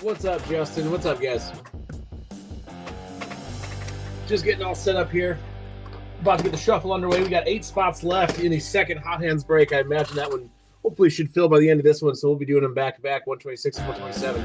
What's up, Justin? What's up, guys? Just getting all set up here. About to get the shuffle underway. We got 8 spots left in the second Hot Hands break. I imagine that one hopefully should fill by the end of this one, so we'll be doing them back-to-back, 126 and 127.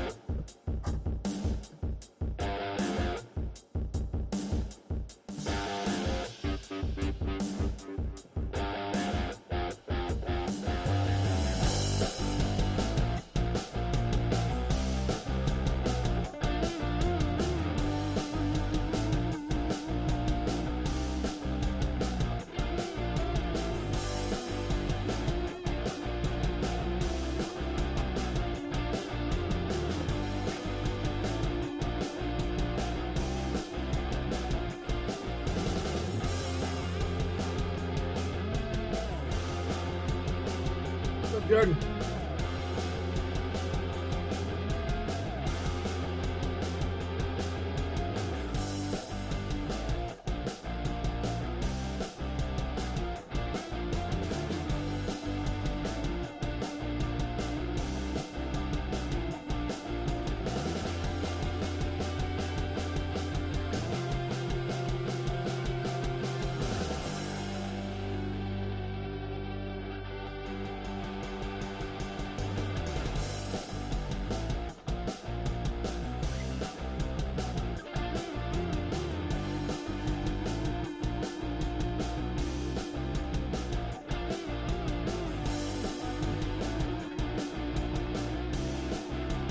What's up, Jordan?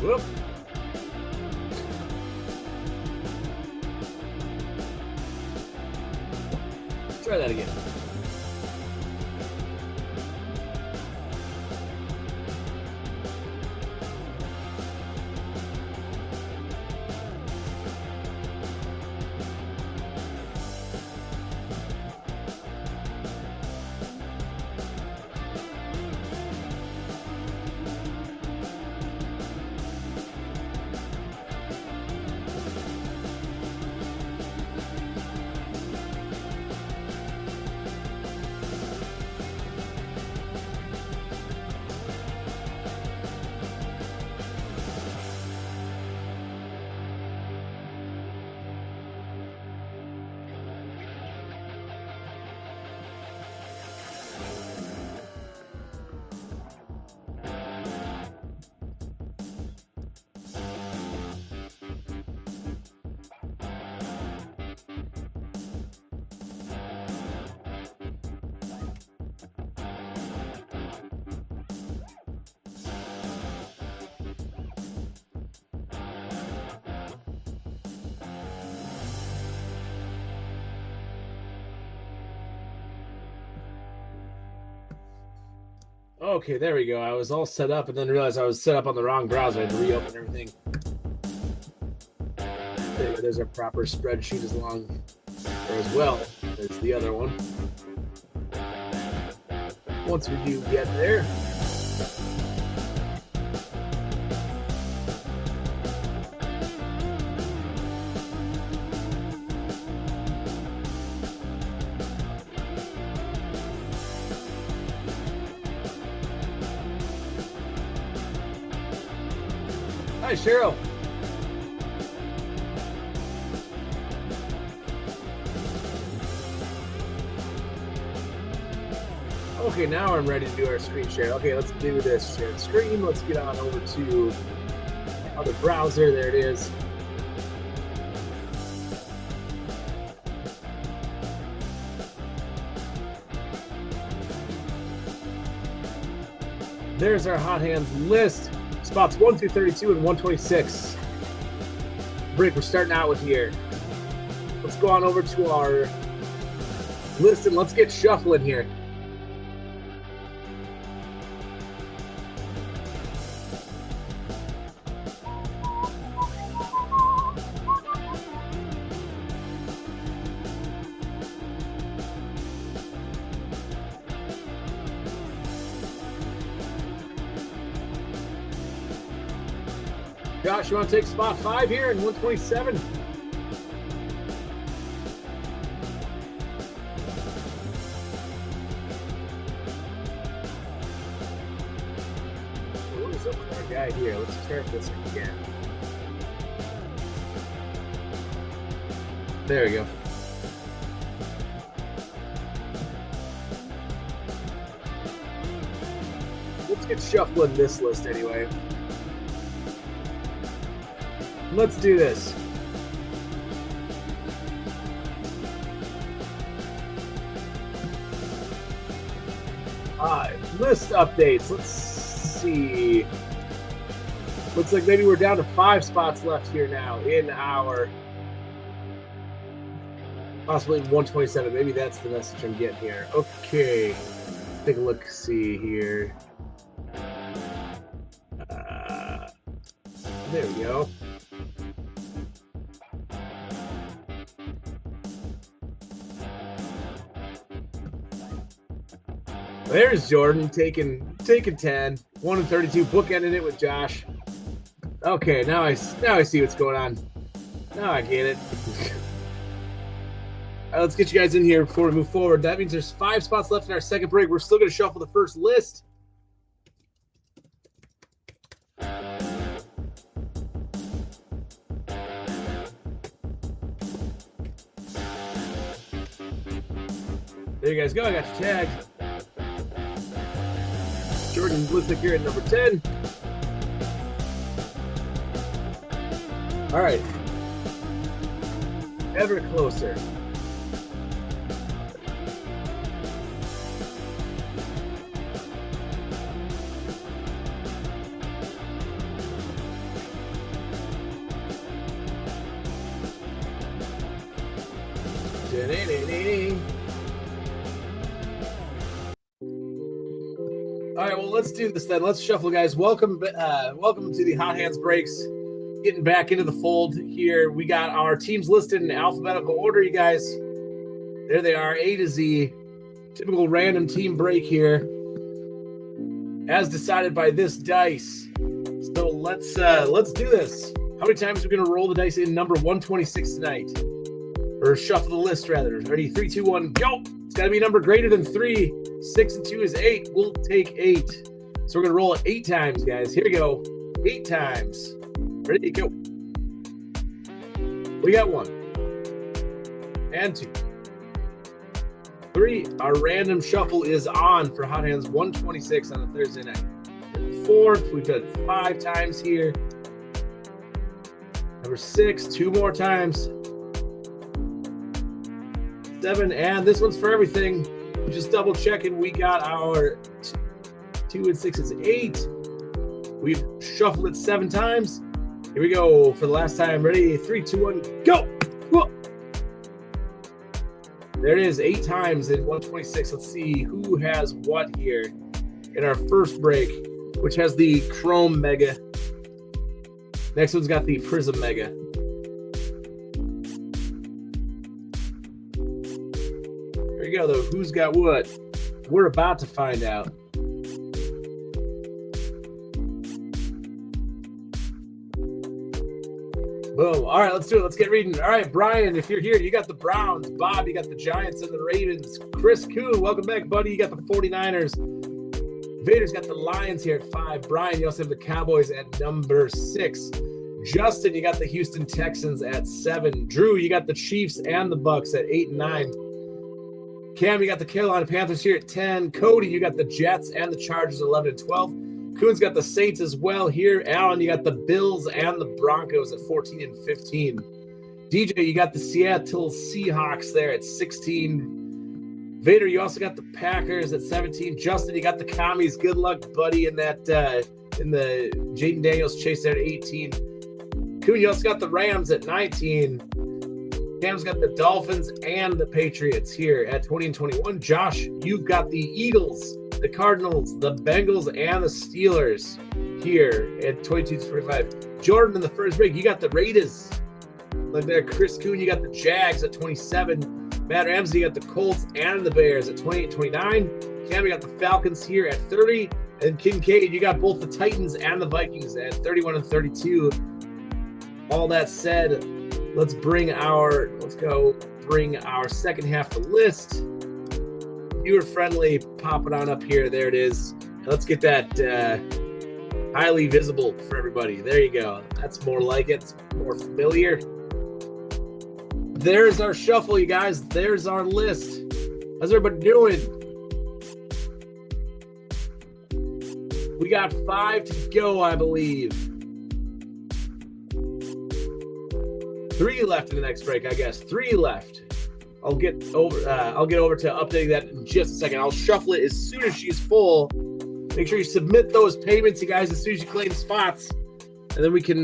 Whoop. Try that again. Okay, there we go. I was all set up and then realized I was set up on the wrong browser. I had to reopen everything. There's a proper spreadsheet as well as the other one. Once we do get there. Hi, Cheryl. Okay, now I'm ready to do our screen share. Okay, let's do this shared screen. Let's get on over to the other browser. There it is. There's our Hot Hands list. Spots 1 through 32 and 126. Break we're starting out with here. Let's go on over to our list and let's get shuffling here. Josh, you want to take spot 5 here in 127? What is up with our guy here? Let's start this again. There we go. Let's get shuffling this list anyway. Let's do this. List updates. Let's see. Looks like maybe we're down to 5 spots left here now in our possibly 127. Maybe that's the message I'm getting here. Okay. Take a look, see here. There we go. There's Jordan taking 10, 1 and 32, bookending it with Josh. Okay, now I see what's going on. Now I get it. All right, let's get you guys in here before we move forward. That means there's 5 spots left in our second break. We're still going to shuffle the first list. There you guys go. I got your tag. Jordan Blizzak here at number 10. All right. Ever closer. All right, well, let's do this then. Let's shuffle, guys. Welcome to the Hot Hands Breaks. Getting back into the fold here. We got our teams listed in alphabetical order, you guys. There they are, A to Z. Typical random team break here, as decided by this dice. So let's do this. How many times are we gonna roll the dice in number 126 tonight? Or shuffle the list rather. Ready? 3, 2, 1, go! It's gotta be a number greater than 3. 6 and 2 is 8. We'll take 8. So we're gonna roll it 8 times, guys. Here we go. 8 times. Ready? Go. We got 1 and 2. 3. Our random shuffle is on for Hot Hands 126 on a Thursday night. 4th, we've done 5 times here. Number 6, 2 more times. 7, and this one's for everything. Just double checking. We got our 2 and 6 is 8. We've shuffled it 7 times. Here we go for the last time. Ready? 3, 2, 1, go! Whoa. There it is, 8 times in 126. Let's see who has what here in our first break, which has the Chrome Mega. Next one's got the Prism Mega. There you go, though. Who's got what? We're about to find out. Boom. All right, let's do it. Let's get reading. All right, Brian, if you're here, you got the Browns. Bob, you got the Giants and the Ravens. Chris Kuhn, welcome back, buddy. You got the 49ers. Vader's got the Lions here at 5. Brian, you also have the Cowboys at number 6. Justin, you got the Houston Texans at 7. Drew, you got the Chiefs and the Bucks at 8 and 9. Cam, you got the Carolina Panthers here at 10. Cody, you got the Jets and the Chargers at 11 and 12. Kuhn's got the Saints as well here. Alan, you got the Bills and the Broncos at 14 and 15. DJ, you got the Seattle Seahawks there at 16. Vader, you also got the Packers at 17. Justin, you got the Commies. Good luck, buddy, in that in the Jaden Daniels chase there at 18. Kuhn, you also got the Rams at 19. Cam's got the Dolphins and the Patriots here at 20 and 21. Josh, you've got the Eagles, the Cardinals, the Bengals, and the Steelers here at 22 to 25. Jordan, in the first break, you got the Raiders. Like there, Chris Kuhn, you got the Jags at 27. Matt Ramsey, you got the Colts and the Bears at 28 and 29. Cam, you got the Falcons here at 30. And Kincaid, you got both the Titans and the Vikings at 31 and 32. All that said, let's go bring our second half of the list. Viewer friendly, pop it on up here. There it is. Let's get that highly visible for everybody. There you go. That's more like it. It's more familiar. there's our shuffle, you guys. There's our list. How's everybody doing? We got 5 to go, I believe. 3 left in the next break, I guess. 3 left. I'll get over to updating that in just a second. I'll shuffle it as soon as she's full. Make sure you submit those payments, you guys, as soon as you claim spots, and then we can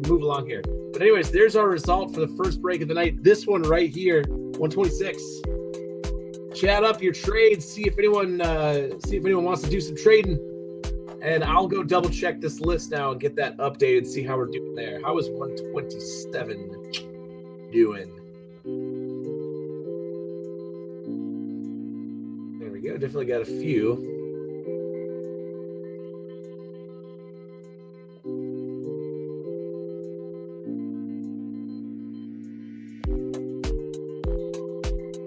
move along here. But anyways, there's our result for the first break of the night. This one right here, 126. Chat up your trades. See if anyone wants to do some trading, and I'll go double check this list now and get that updated. See how we're doing there. How is 127 doing? There we go. Definitely got a few.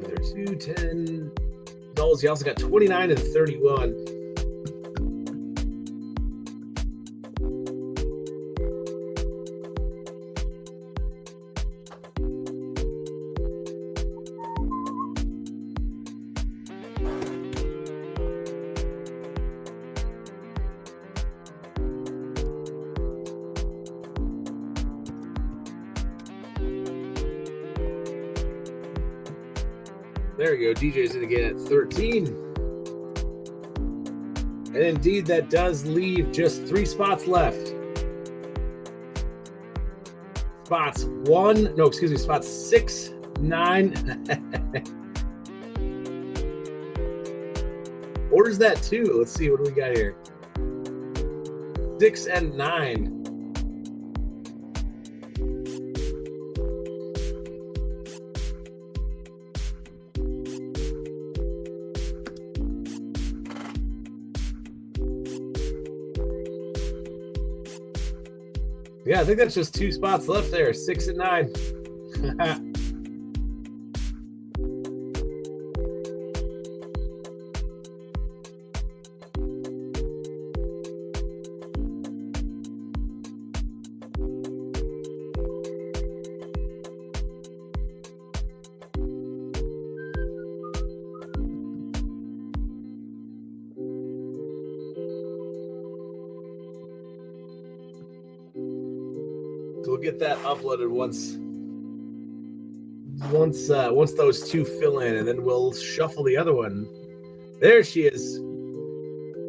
There's $210. You also got 29 and 31. There we go. DJ's in again at 13. And indeed, that does leave just 3 spots left. Spots 6, 9. Or is that 2? Let's see. What do we got here? 6 and 9. Yeah, I think that's just 2 spots left there, 6 and 9. So we'll get that uploaded once those 2 fill in, and then we'll shuffle the other one. There she is.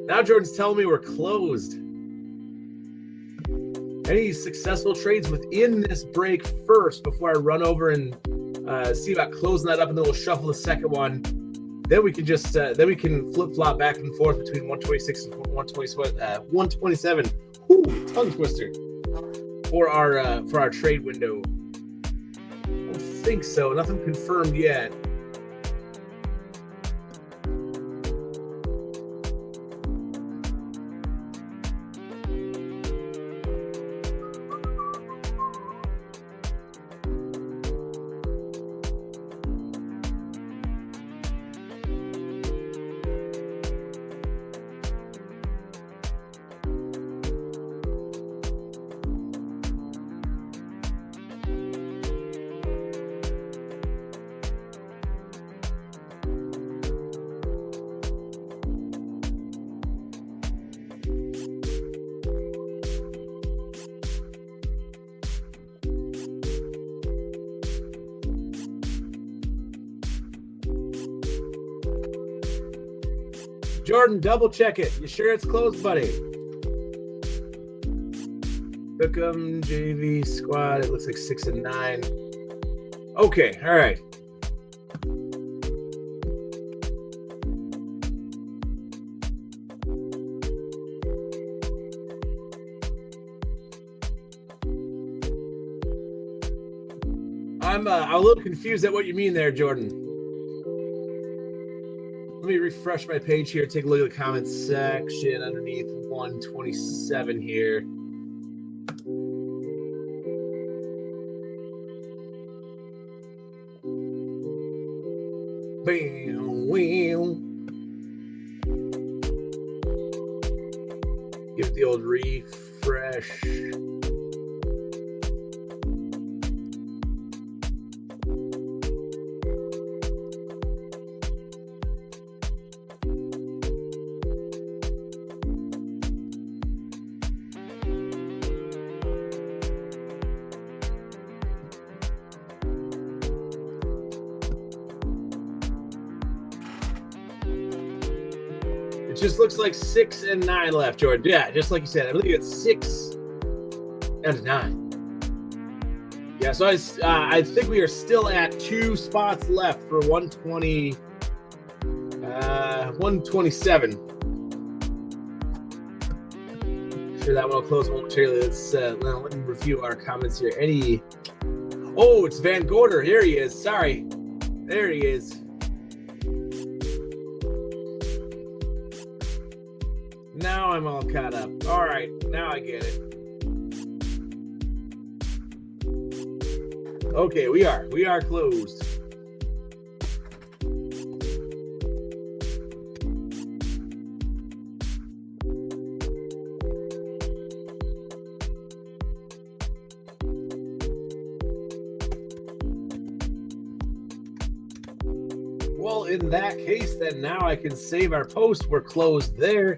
Now Jordan's telling me we're closed. Any successful trades within this break first before I run over and see about closing that up, and then we'll shuffle the second one. Then we can just flip flop back and forth between 126 and 127. Ooh, tongue twister. For our trade window. I don't think so. Nothing confirmed yet. Jordan, double check it. You sure it's closed, buddy? Cookham, JV, squad. It looks like 6 and 9. Okay, all right. I'm a little confused at what you mean there, Jordan. Let me refresh my page here. Take a look at the comments section underneath 127 here. Bam, wheel. Give it the old refresh. just looks like 6 and 9 left, Jordan. Yeah, just like you said. I believe it's 6 and 9. Yeah, so I think we are still at 2 spots left for 120, 127. Sure that one will close momentarily. Let's let me review our comments here. Oh, it's Van Gorder. Here he is. Sorry. There he is. Now I'm all caught up. All right, now I get it. Okay, we are closed. Well, in that case, then now I can save our post. We're closed there.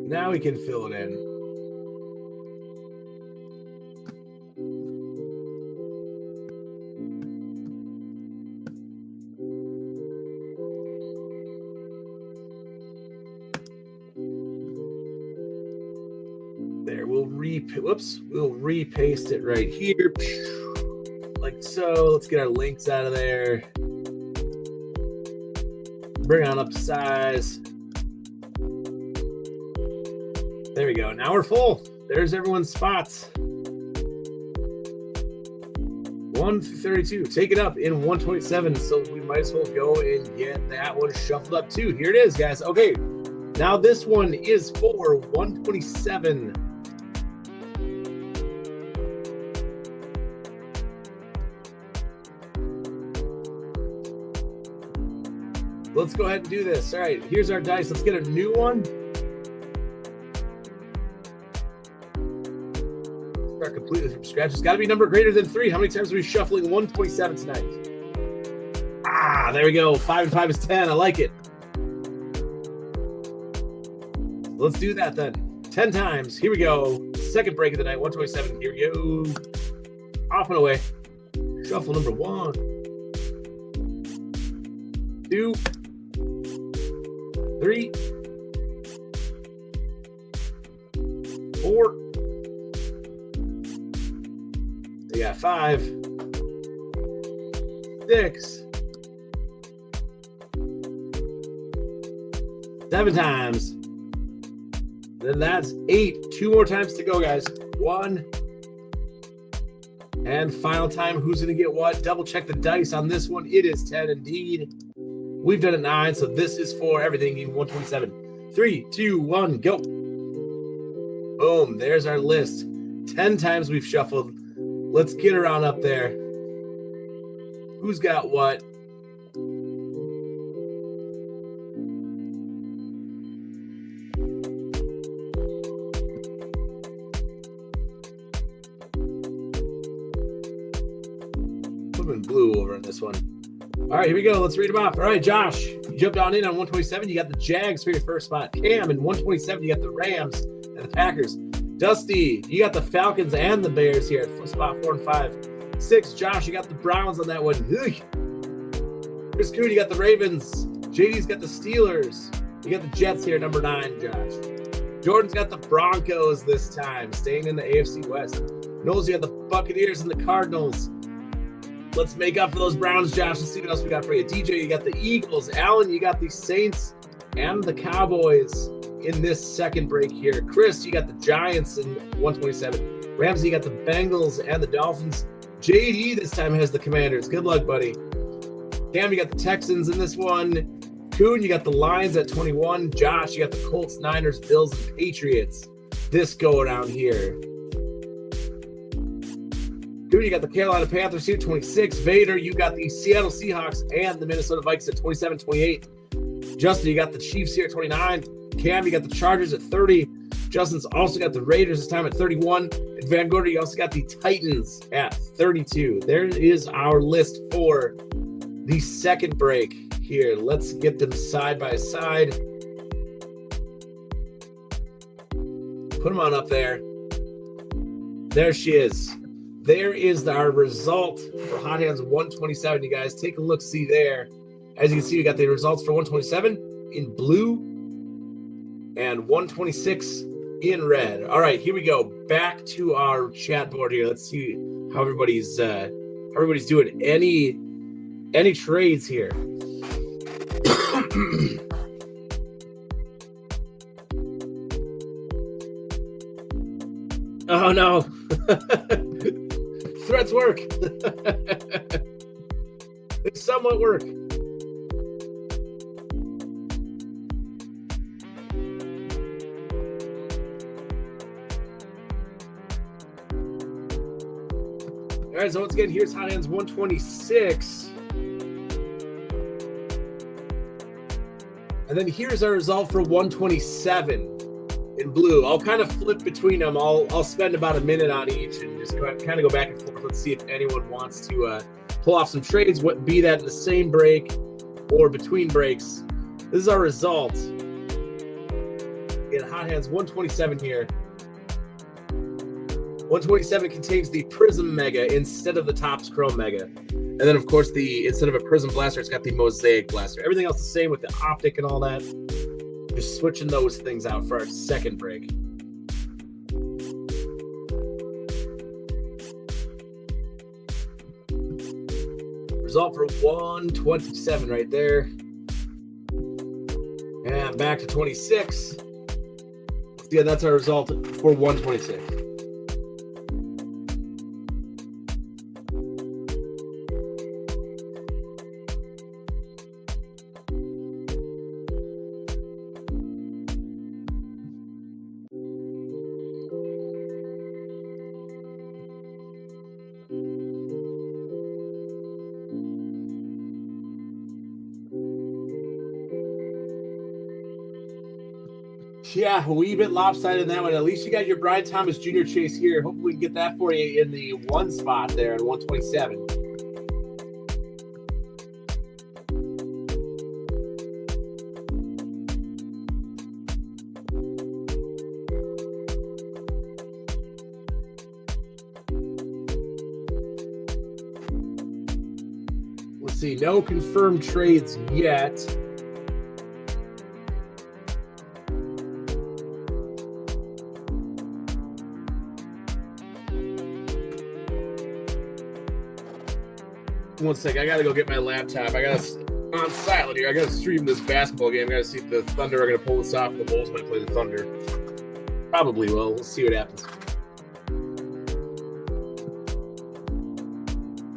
Now we can fill it in. There, we'll repaste it right here. Like so. Let's get our links out of there. Bring on up to size. There we go. Now we're full. There's everyone's spots. 1 through 32. Take it up in 127. So we might as well go and get that one shuffled up too. Here it is, guys. Okay. Now this one is for 127. Let's go ahead and do this. All right. Here's our dice. Let's get a new one. Completely from scratch. It's got to be number greater than 3. How many times are we shuffling 127 tonight? Ah, there we go. 5 and 5 is 10. I like it. Let's do that then. 10 times. Here we go. Second break of the night. 127. Here we go. Off and away. Shuffle number 1, 2, 3, 4. We got 5, 6, 7 times. Then that's 8. 2 more times to go, guys. 1. And final time, who's going to get what? Double check the dice on this one. It is 10 indeed. We've done it 9, so this is for everything in 127. 3, 2, 1, go. Boom, there's our list. 10 times we've shuffled. Let's get around up there. Who's got what? Put in blue over on this one. All right, here we go. Let's read them off. All right, Josh, you jumped on in on 127. You got the Jags for your first spot. Cam, in 127, you got the Rams and the Packers. Dusty, you got the Falcons and the Bears here at spot 4 and 5. 6, Josh, you got the Browns on that one. Chris Coon, you got the Ravens. JD's got the Steelers. You got the Jets here, number 9, Josh. Jordan's got the Broncos this time, staying in the AFC West. Knowles, you got the Buccaneers and the Cardinals. Let's make up for those Browns, Josh. Let's see what else we got for you. DJ, you got the Eagles. Alan, you got the Saints and the Cowboys in this second break here. Chris, you got the Giants in 127. Ramsey, you got the Bengals and the Dolphins. JD this time has the Commanders. Good luck, buddy. Cam, you got the Texans in this one. Coon, you got the Lions at 21. Josh, you got the Colts, Niners, Bills, and Patriots. This go around here. Coon, you got the Carolina Panthers here at 26. Vader, you got the Seattle Seahawks and the Minnesota Vikings at 27, 28. Justin, you got the Chiefs here at 29. Cam, you got the Chargers at 30. Justin's also got the Raiders this time at 31. And Van Gorder, you also got the Titans at 32. There is our list for the second break here. Let's get them side by side. Put them on up there. There she is. there is our result for Hot Hands 127. You guys take a look, see there. As you can see, we got the results for 127 in blue and 126 in red. All right, here we go. Back to our chat board here. Let's see how everybody's doing. Any trades here? Oh no. Threads work. They somewhat work. All right, so once again, here's Hot Hands 126. And then here's our result for 127 in blue. I'll kind of flip between them. I'll spend about a minute on each and just kind of go back and forth. Let's see if anyone wants to pull off some trades, be that in the same break or between breaks. This is our result in Hot Hands 127 here. 127 contains the Prism Mega instead of the Topps Chrome Mega. And then, of course, instead of a Prism Blaster, it's got the Mosaic Blaster. Everything else the same with the optic and all that. Just switching those things out for our second break. Result for 127 right there. And back to 26. Yeah, that's our result for 126. Yeah, a wee bit lopsided in that one. At least you got your Brian Thomas Jr. chase here. Hopefully we can get that for you in the one spot there at 127. Let's see, no confirmed trades yet. One sec, I gotta go get my laptop. I gotta on silent here. I gotta stream this basketball game. I gotta see if the Thunder are gonna pull this off. The Bulls might play the Thunder. Probably will. We'll see what happens.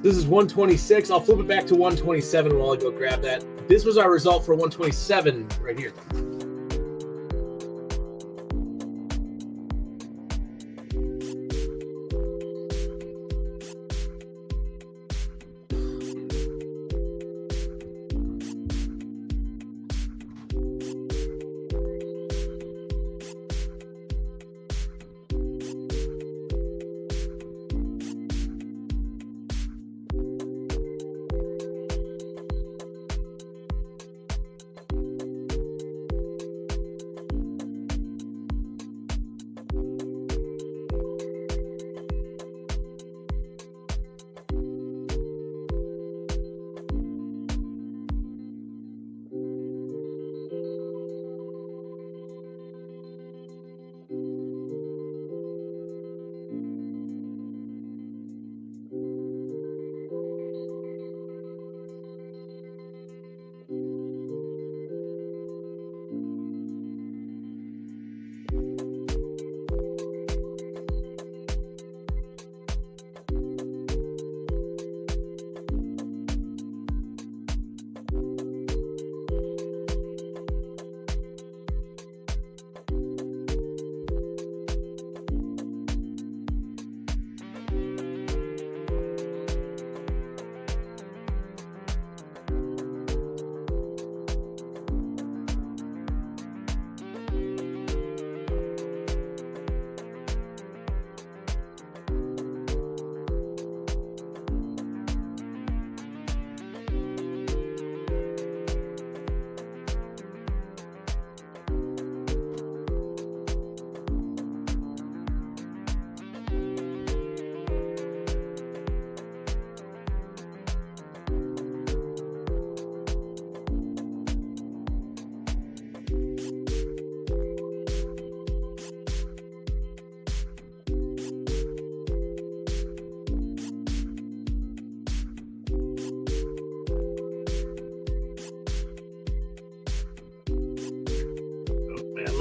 This is 126. I'll flip it back to 127 while I go grab that. This was our result for 127 right here.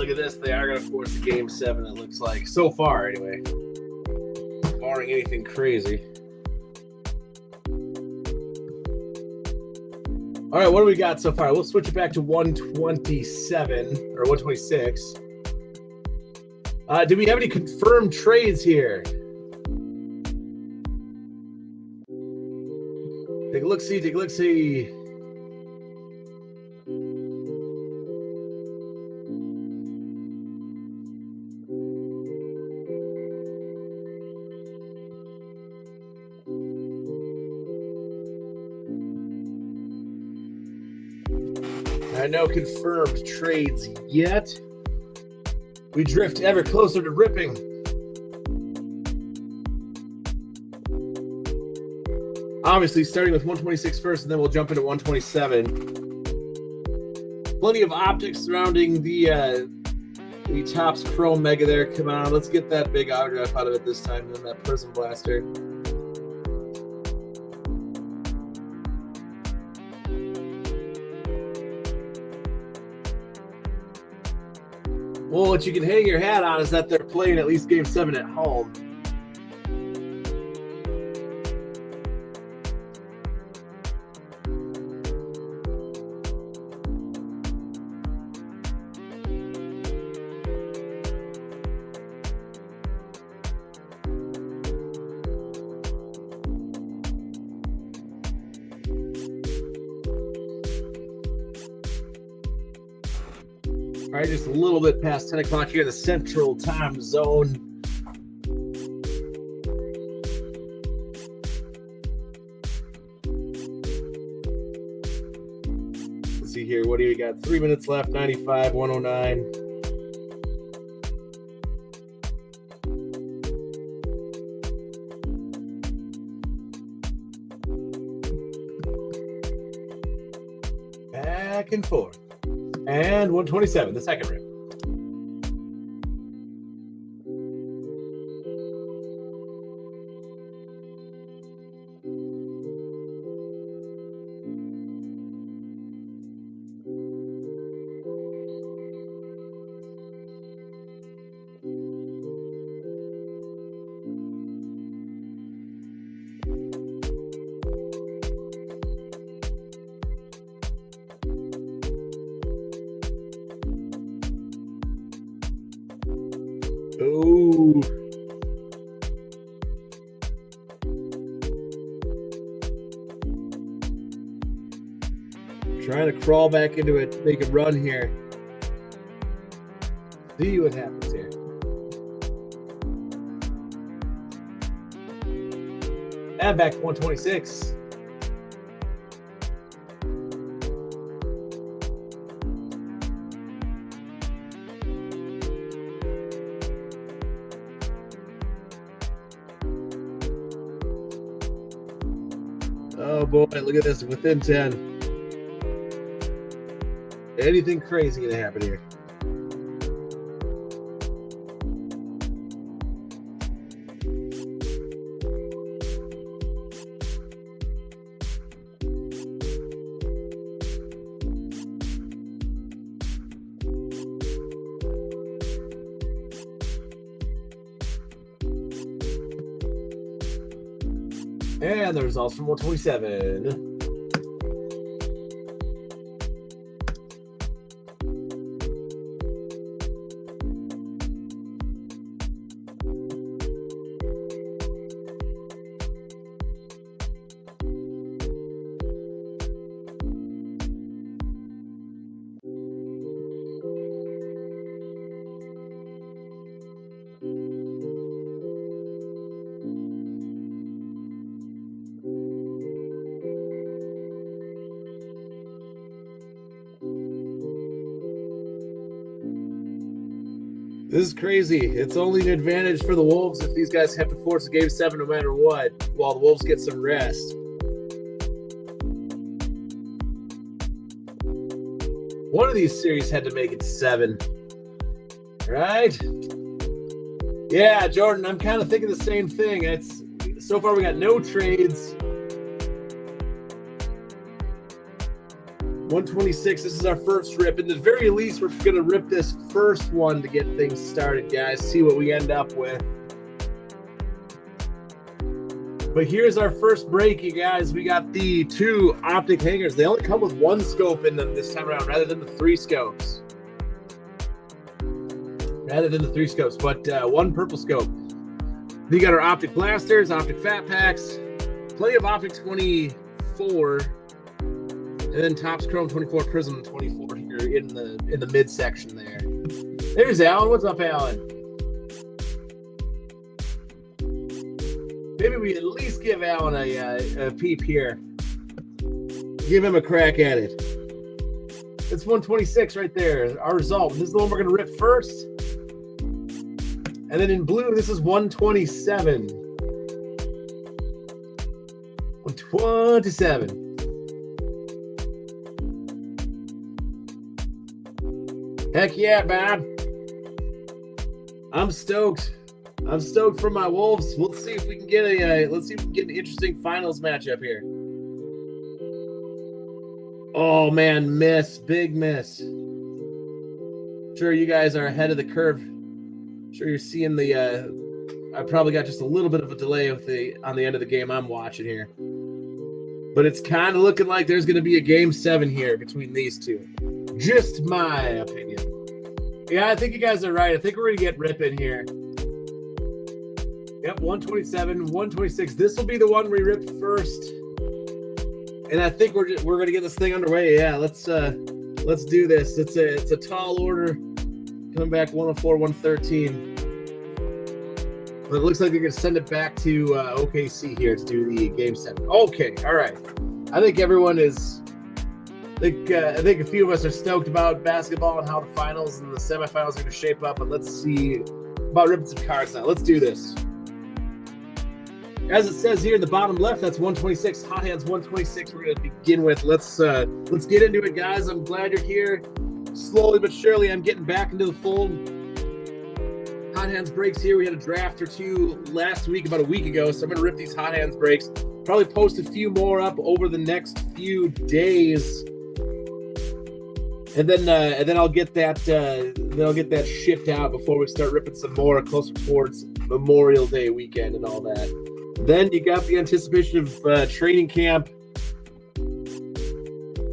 look at this. They are going to force a Game 7, it looks like. So far, anyway. Barring anything crazy. All right, what do we got so far? We'll switch it back to 127 or 126. Do we have any confirmed trades here? Take a look-see, take a look-see. No confirmed trades yet. We drift ever closer to ripping. Obviously, starting with 126 first, and then we'll jump into 127. Plenty of optics surrounding the Topps Chrome Mega there. Come on, let's get that big autograph out of it this time, then that Prism Blaster. Well, what you can hang your hat on is that they're playing at least Game 7 at home. All right, just a little bit past 10 o'clock here in the Central Time Zone. Let's see here. What do you got? 3 minutes left, 95, 109. Back and forth. And 127, the second rip. Oh. Trying to crawl back into it, make a run here. See what happens here. And back to 126. Oh boy, look at this, within 10. Anything crazy gonna happen here? And the results from 127. This is crazy. It's only an advantage for the Wolves if these guys have to force a Game 7 no matter what, while the Wolves get some rest. One of these series had to make it 7. Right? Yeah, Jordan, I'm kind of thinking the same thing. So far we got no trades. 126, this is our first rip. In the very least, we're going to rip this first one to get things started, guys. See what we end up with. But here's our first break, you guys. We got the 2 optic hangers. They only come with 1 scope in them this time around, rather than the 3 scopes. But 1 purple scope. We got our optic blasters, optic fat packs, plenty of optic 24, and then Topps Chrome 24, Prism 24 here in the midsection there. There's Alan. What's up, Alan? Maybe we at least give Alan a peep here. Give him a crack at it. It's 126 right there. Our result. This is the one we're going to rip first. And then in blue, this is 127. 127. Heck yeah, Bob. I'm stoked. I'm stoked for my Wolves. Let's see if we can get an interesting finals matchup here. Oh man, big miss. Sure, you guys are ahead of the curve. Sure, you're seeing I probably got just a little bit of a delay on the end of the game I'm watching here, but it's kind of looking like there's going to be a game 7 here between these two. Just my opinion. Yeah, I think you guys are right. I think we're going to get ripping here. Yep, 127, 126. This will be the one we ripped first, and I think we're going to get this thing underway. Yeah, let's do this. It's a tall order, coming back 104, 113. But it looks like they're going to send it back to OKC here to do the game 7. Okay, all right. I think everyone is. I think a few of us are stoked about basketball and how the finals and the semifinals are going to shape up. And let's see about ripping some cards now. Let's do this. As it says here in the bottom left, that's 126. Hot Hands 126. We're going to begin with. Let's get into it, guys. I'm glad you're here. Slowly but surely, I'm getting back into the fold. Hot Hands breaks here. We had a draft or 2 last week, about a week ago. So I'm going to rip these Hot Hands breaks. Probably post a few more up over the next few days. And then I'll get that shipped out before we start ripping some more closer towards Memorial Day weekend and all that. Then you got the anticipation of training camp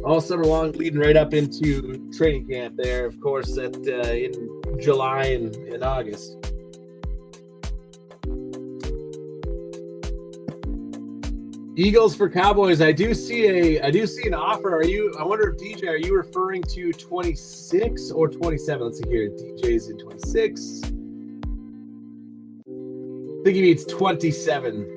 all summer long, leading right up into training camp there, of course, in July and August. Eagles for Cowboys. I do see an offer. I wonder if DJ, are you referring to 26 or 27? Let's see here. DJ's in 26. I think he means 27.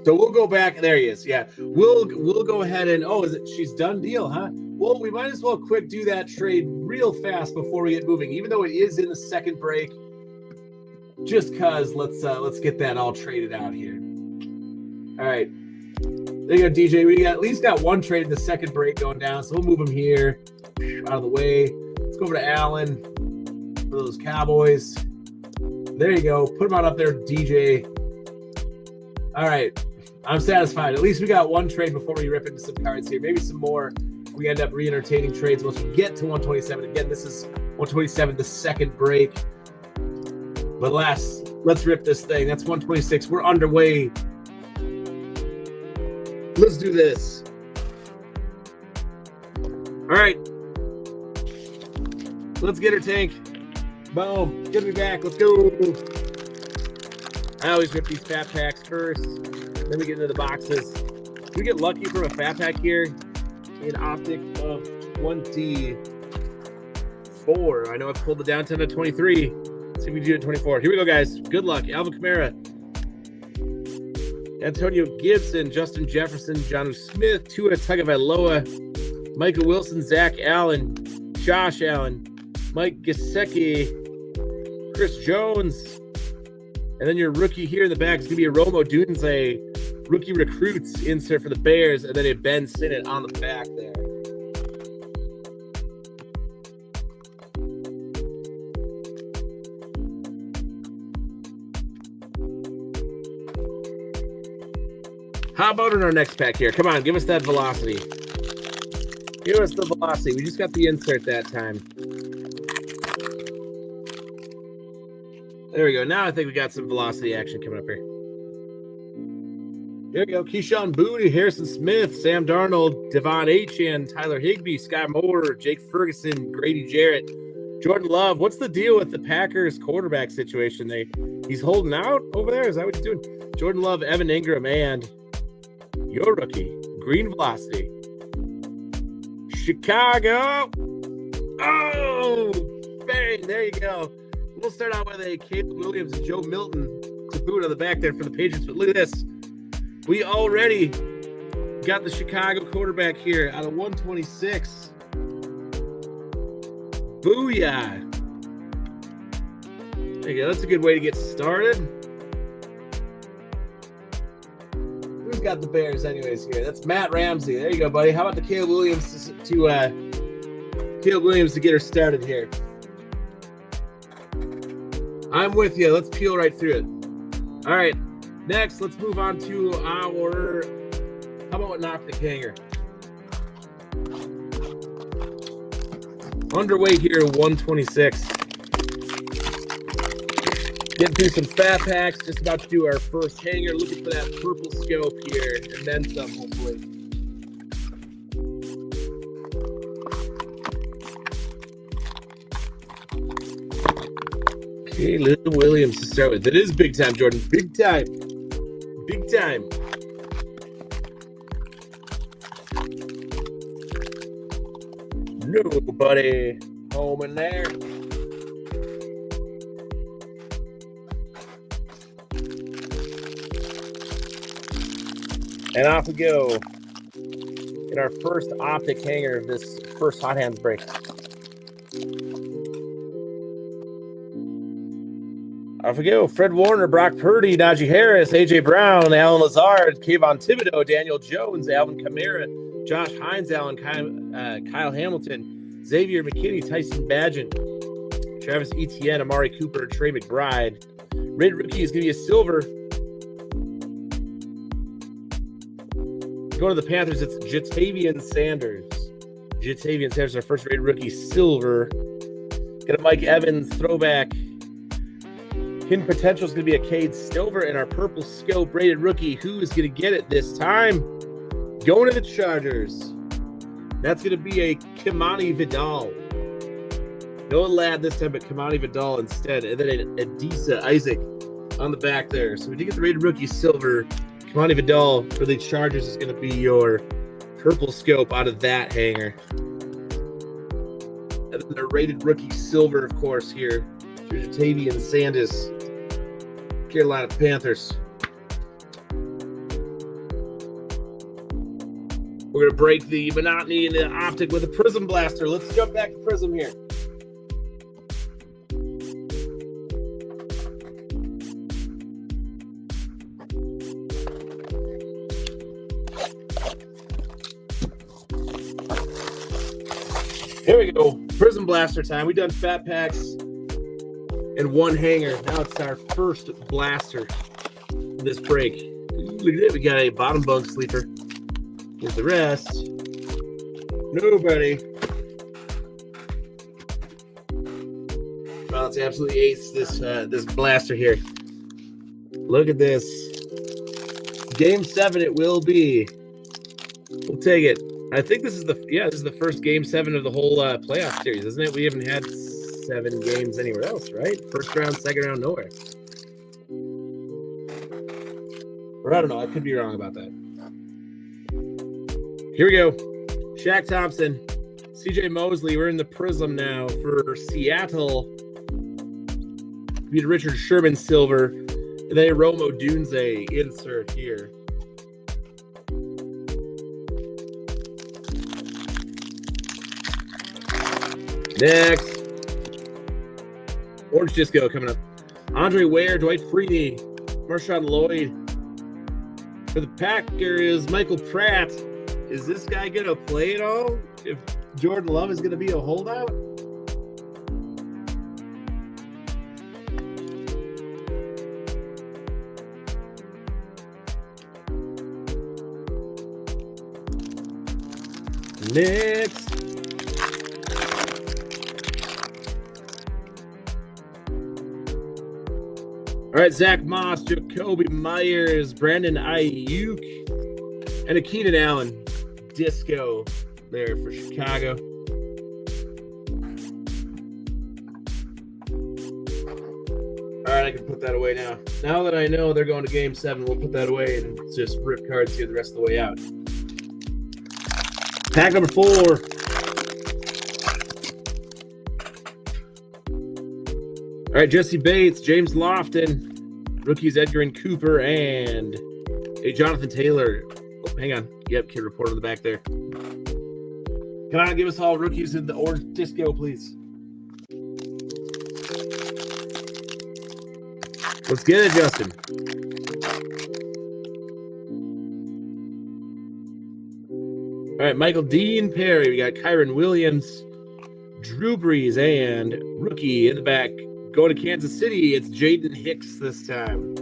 So we'll go back. There he is. Yeah, we'll go ahead and she's done deal, huh? Well, we might as well quick do that trade real fast before we get moving, even though it is in the second break. Just cause let's get that all traded out here. All right, there you go, DJ. We at least got 1 trade in the second break going down, so we'll move him here out of the way. Let's go over to Allen for those Cowboys. There you go. Put him on up there, DJ. All right. I'm satisfied. At least we got 1 trade before we rip into some cards here. Maybe some more if we end up re-entertaining trades once we get to 127. Again, this is 127, the second break. But let's rip this thing. That's 126. We're underway. Let's do this. All right. Let's get her, Tank. Boom. Good to be back. Let's go. I always rip these fat packs first. Then we get into the boxes. We get lucky from a fat pack here in optic of 24. I know I've pulled the down 10 to 23. Let's see if we can do it 24. Here we go, guys. Good luck. Alvin Kamara, Antonio Gibson, Justin Jefferson, Jonnu Smith, Tua Tagovailoa, Michael Wilson, Zach Allen, Josh Allen, Mike Gesicki, Chris Jones. And then your rookie here in the back is going to be a Romo Dunze rookie recruits insert for the Bears, and then a Ben Sinnott on the back there. How about in our next pack here? Come on, give us that velocity. Give us the velocity. We just got the insert that time. There we go. Now I think we got some velocity action coming up here. Here we go. Keyshawn Booty, Harrison Smith, Sam Darnold, Devon Achane, Tyler Higbee, Scott Moore, Jake Ferguson, Grady Jarrett, Jordan Love. What's the deal with the Packers quarterback situation? He's holding out over there? Is that what he's doing? Jordan Love, Evan Ingram, and your rookie, Green Velocity. Chicago. Oh, bang. There you go. We'll start out with a Caleb Williams and Joe Milton to boot on the back there for the Patriots. But look at this. We already got the Chicago quarterback here out of 126. Booyah. There you go. That's a good way to get started. Who's got the Bears anyways here? That's Matt Ramsey. There you go, buddy. How about the Caleb Williams to get her started here? I'm with you. Let's peel right through it. All right. Next, let's move on to our, how about an optic hanger? Underweight here, 126. Getting through some fat packs, just about to do our first hanger. Looking for that purple scope here, and then some, hopefully. Okay, Caleb Williams to start with. It is big time, Jordan. Big time. Big time. Nobody home in there. And off we go in our first optic hanger of this first Hot Hands break. Off we go. Fred Warner, Brock Purdy, Najee Harris, A.J. Brown, Alan Lazard, Kayvon Thibodeau, Daniel Jones, Alvin Kamara, Josh Hines, Kyle Hamilton, Xavier McKinney, Tyson Bagent, Travis Etienne, Amari Cooper, Trey McBride. Rated rookie is going to be a silver. Going to the Panthers, it's Jatavian Sanders. Jatavian Sanders, our first rated rookie, silver. Got a Mike Evans throwback. Hidden potential is going to be a Cade Stover, and our purple scope rated rookie. Who is going to get it this time? Going to the Chargers. That's going to be a Kimani Vidal. No lad this time, but Kimani Vidal instead. And then an Adisa Isaac on the back there. So we did get the rated rookie silver. Kimani Vidal for the Chargers is going to be your purple scope out of that hanger. And then the rated rookie silver, of course, here. Jatavian Sanders, Carolina Panthers. We're going to break the monotony in the optic with a Prism Blaster. Let's jump back to Prism here. Here we go. Prism Blaster time. We've done fat packs and one hanger. Now it's our first blaster for this break. Look at it. We got a bottom bunk sleeper. Here's the rest. Nobody. Well, it's absolutely ace, this blaster here. Look at this. Game 7 it will be. We'll take it. I think this is the first Game 7 of the whole playoff series, isn't it? We haven't had 7 games anywhere else, right? First round, second round, nowhere. Or I don't know. I could be wrong about that. Here we go. Shaq Thompson, CJ Mosley. We're in the Prism now for Seattle. Beat Richard Sherman silver. And then a Romo Dunze insert here. Next. Orange Disco coming up. Andre Ware, Dwight Freeney, Marshawn Lloyd. For the Packers, Michael Pratt. Is this guy going to play at all? If Jordan Love is going to be a holdout? Next. All right, Zach Moss, Jacoby Myers, Brandon Ayuk, and a Keenan Allen disco there for Chicago. All right, I can put that away now. Now that I know they're going to Game 7, we'll put that away and just rip cards here the rest of the way out. Pack number 4. All right, Jesse Bates, James Lofton, rookies Edgar and Cooper, and a Jonathan Taylor. Oh, hang on. Yep, kid report on the back there. Come on, give us all rookies in the orange disco, please. Let's get it, Justin. All right, Michael Dean Perry. We got Kyron Williams, Drew Brees, and rookie in the back. Going to Kansas City, it's Jaden Hicks this time.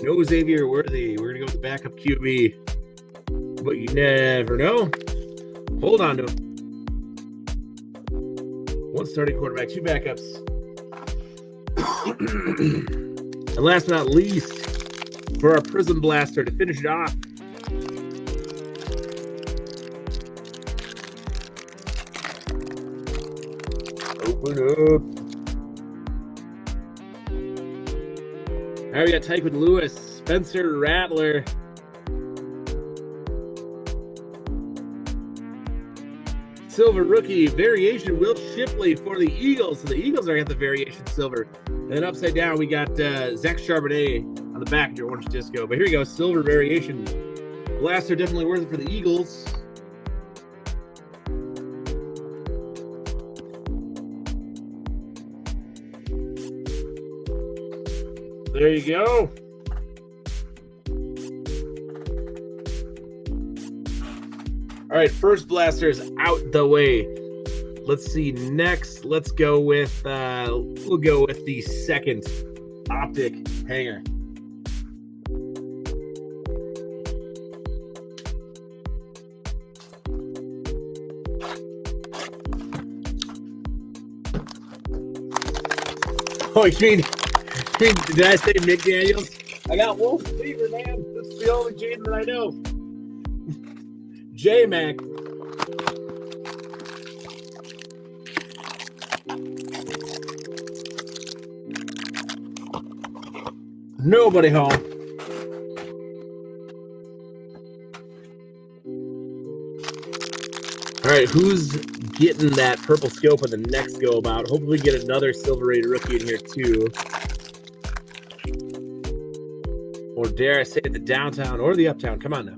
No Xavier Worthy. We're going to go with the backup QB. But you never know. Hold on to him. One starting quarterback, 2 backups. And last but not least, for our Prism Blaster to finish it off, open up. All right, we got Tyquin Lewis, Spencer Rattler, silver rookie variation Will Shipley for the Eagles. So the Eagles are at the variation silver. And then upside down, we got Zach Charbonnet on the back of your orange disco. But here we go, silver variation. Blaster definitely worth it for the Eagles. There you go. All right, first blaster is out the way. Let's see next. Let's go with we'll go with the second optic hanger. Oh, you mean did I say McDaniels? I got wolf fever, man. That's the only Jaden that I know. J-Mac. Nobody home. All right, who's getting that purple scope on the next go about? Hopefully get another silver rated rookie in here too. Or dare I say the downtown or the uptown. Come on now.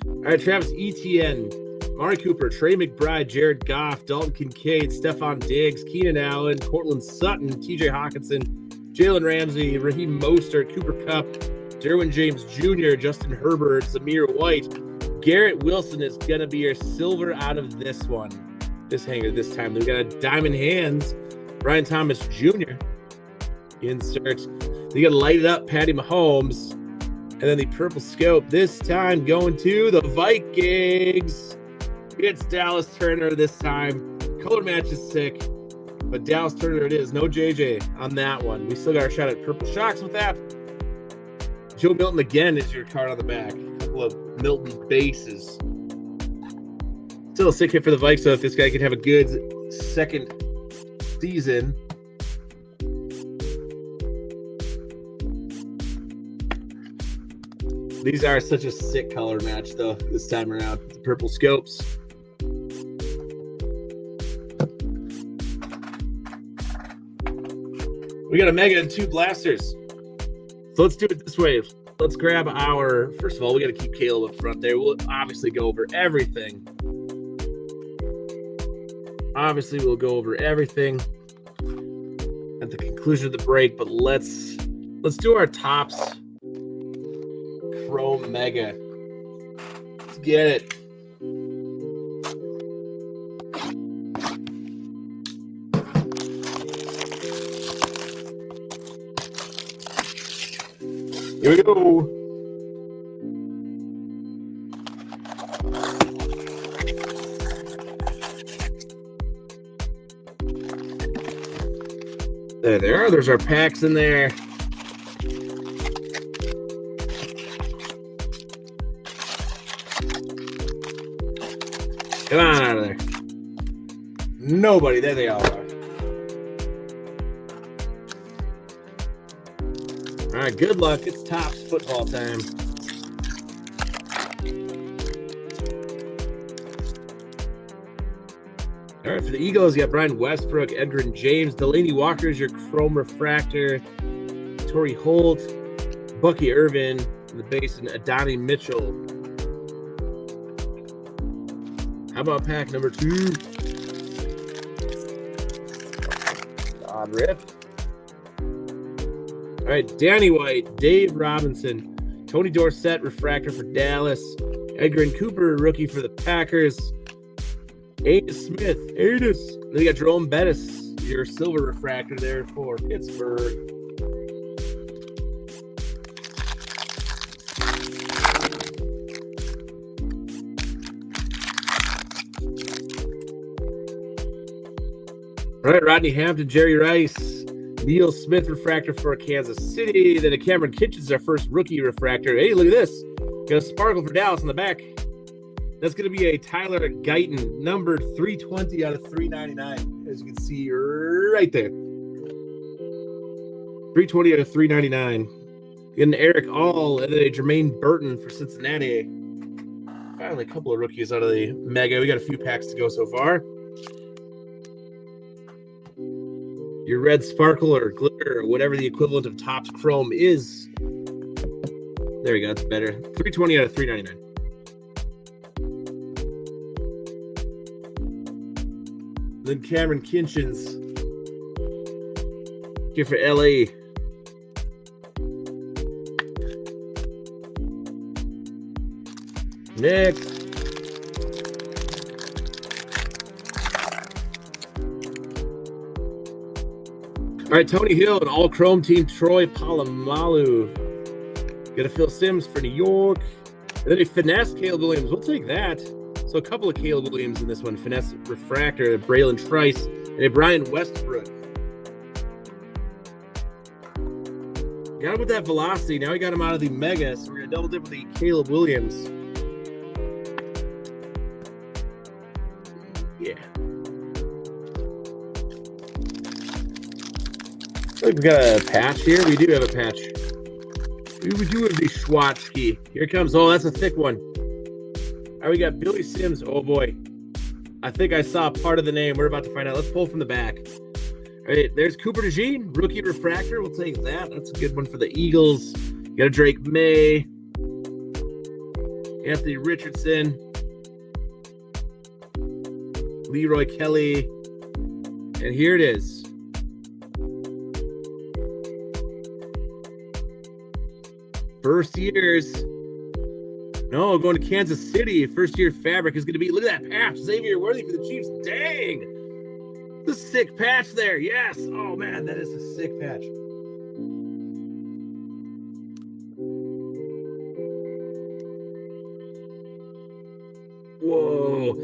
All right, Travis Etienne, Amari Cooper, Trey McBride, Jared Goff, Dalton Kincaid, Stephon Diggs, Keenan Allen, Cortland Sutton, TJ Hawkinson, Jalen Ramsey, Raheem Mostert, Cooper Kupp, Derwin James Jr., Justin Herbert, Zamir White. Garrett Wilson is going to be your silver out of this one. This hanger this time. We got a diamond hands, Brian Thomas Jr. Insert. You got to light it up, Patty Mahomes. And then the purple scope this time going to the Vikings. It's Dallas Turner this time. Color match is sick, but Dallas Turner it is. No JJ on that one. We still got our shot at purple shocks with that. Joe Milton again is your card on the back. A couple of Milton bases. Still a sick hit for the Vikes, so if this guy could have a good second season. These are such a sick color match, though, this time around. The purple scopes. We got a mega and 2 blasters. So let's do it this way. Let's grab our... First of all, we got to keep Caleb up front there. We'll obviously go over everything. Obviously, we'll go over everything at the conclusion of the break, but let's do our tops. Chrome Mega. Let's get it. Here we go. There they are. There's our packs in there. Come on out of there. Nobody. There they all are. All right, good luck. It's Topps football time. All right, for the Eagles, you got Brian Westbrook, Edgerrin James, Delaney Walker is your Chrome Refractor, Torrey Holt, Bucky Irvin, in the base, and Adonai Mitchell. How about pack number 2? Odd rip. All right, Danny White, Dave Robinson, Tony Dorsett, Refractor for Dallas, Edgerrin Cooper, rookie for the Packers, Adis Smith, Adis. Then you got Jerome Bettis, your silver refractor there for Pittsburgh. All right, Rodney Hampton, Jerry Rice, Neil Smith refractor for Kansas City. Then a Cameron Kitchens, our first rookie refractor. Hey, look at this. Got a sparkle for Dallas on the back. That's going to be a Tyler Guyton, numbered 320 out of 399, as you can see right there. 320 out of 399. Getting Eric All and then a Jermaine Burton for Cincinnati. Finally, a couple of rookies out of the Mega. We got a few packs to go so far. Your red sparkle or glitter or whatever the equivalent of Topps Chrome is. There we go. That's better. 320 out of 399. Then Cameron Kitchens here for LA. Next. All right, Tony Hill, an all-chrome team, Troy Polamalu. Got a Phil Simms for New York. And then a finesse Caleb Williams. We'll take that. So a couple of Caleb Williams in this one. Finesse refractor, Braylon Trice, and a Brian Westbrook. Got him with that velocity. Now we got him out of the Mega, so we're going to double dip with the Caleb Williams. Yeah. I think we got a patch here. We do have a patch. We do have the Schwatsky. Here it comes. Oh, that's a thick one. All right, we got Billy Sims. Oh, boy. I think I saw part of the name. We're about to find out. Let's pull from the back. All right, there's Cooper DeJean, rookie refractor. We'll take that. That's a good one for the Eagles. Got a Drake May. Anthony Richardson. Leroy Kelly. And here it is. First years. No, going to Kansas City. First year fabric is going to be, look at that patch. Xavier Worthy for the Chiefs. Dang. The sick patch there. Yes. Oh, man, that is a sick patch. Whoa.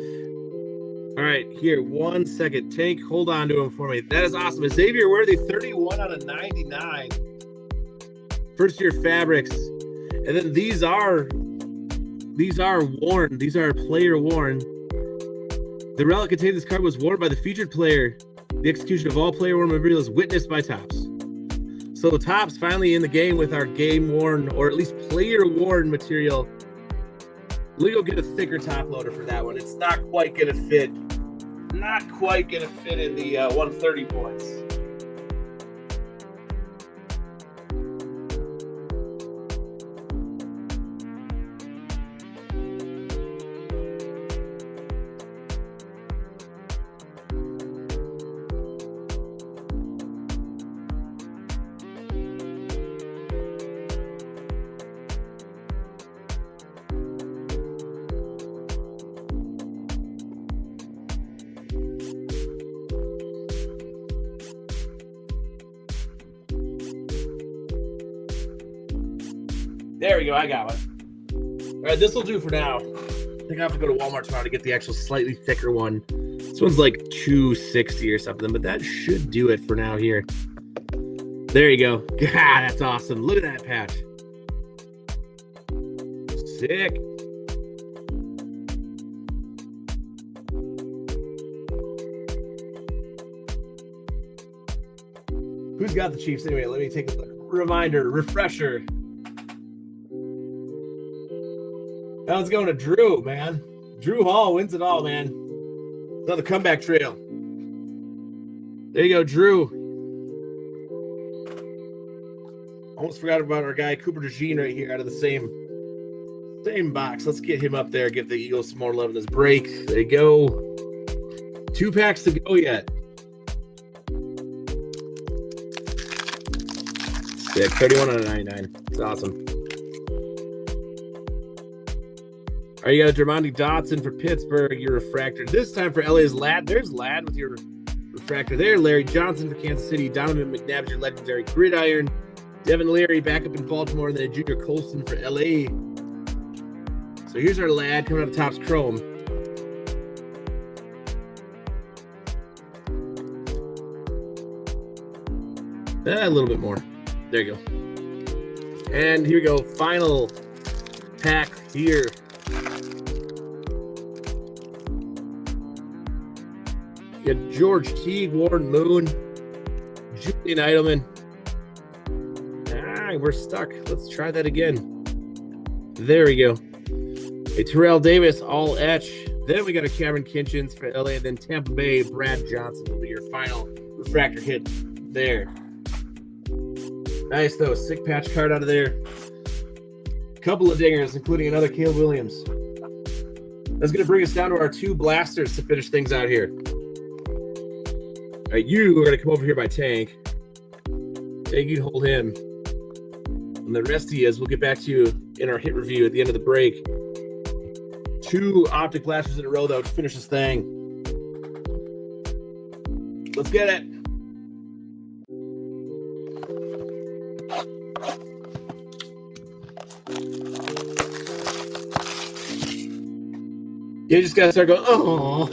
All right, here, 1 second. Tank, hold on to him for me. That is awesome. Xavier Worthy, 31 out of 99. First year fabrics. And then these are worn. These are player worn. The relic containing this card was worn by the featured player. The execution of all player worn memorabilia is witnessed by Topps. So Topps finally in the game with our game worn, or at least player worn material. We'll go get a thicker top loader for that one. It's not quite gonna fit. Not quite gonna fit in the 130 points. There we go. I got one. All right, this will do for now. I think I have to go to Walmart tomorrow to get the actual slightly thicker one. This one's like $260 or something, but that should do it for now here. There you go. God, that's awesome. Look at that patch. Sick. Who's got the Chiefs anyway? Let me take a look. Reminder, refresher. Now let's go to Drew, man. Drew Hall wins it all, man. Another comeback trail. There you go, Drew. Almost forgot about our guy Cooper DeJean right here out of the same box. Let's get him up there. Give the Eagles some more love in this break. There you go. 2 packs to go yet. Sick. 31 out of 99. It's awesome. All right, you got Dermonde Dotson for Pittsburgh. Your refractor. This time for LA's Ladd. There's Ladd with your refractor there. Larry Johnson for Kansas City. Donovan McNabb, your legendary gridiron. Devin Leary back up in Baltimore. And then Junior Colson for LA. So here's our Ladd coming out of Topps Chrome. A little bit more. There you go. And here we go. Final pack here. You got George Teague, Warren Moon, Julian Edelman. We're stuck. Let's try that again. There we go. A Terrell Davis, all etch. Then we got a Cameron Kinchins for LA. And then Tampa Bay, Brad Johnson will be your final refractor hit there. Nice, though. Sick patch card out of there. Couple of dingers, including another Caleb Williams. That's going to bring us down to our 2 blasters to finish things out here. All right, you are going to come over here by Tank. Tank, you can hold him. And the rest of you, we'll get back to you in our hit review at the end of the break. 2 optic blasters in a row, though, to finish this thing. Let's get it. You just gotta start going, oh.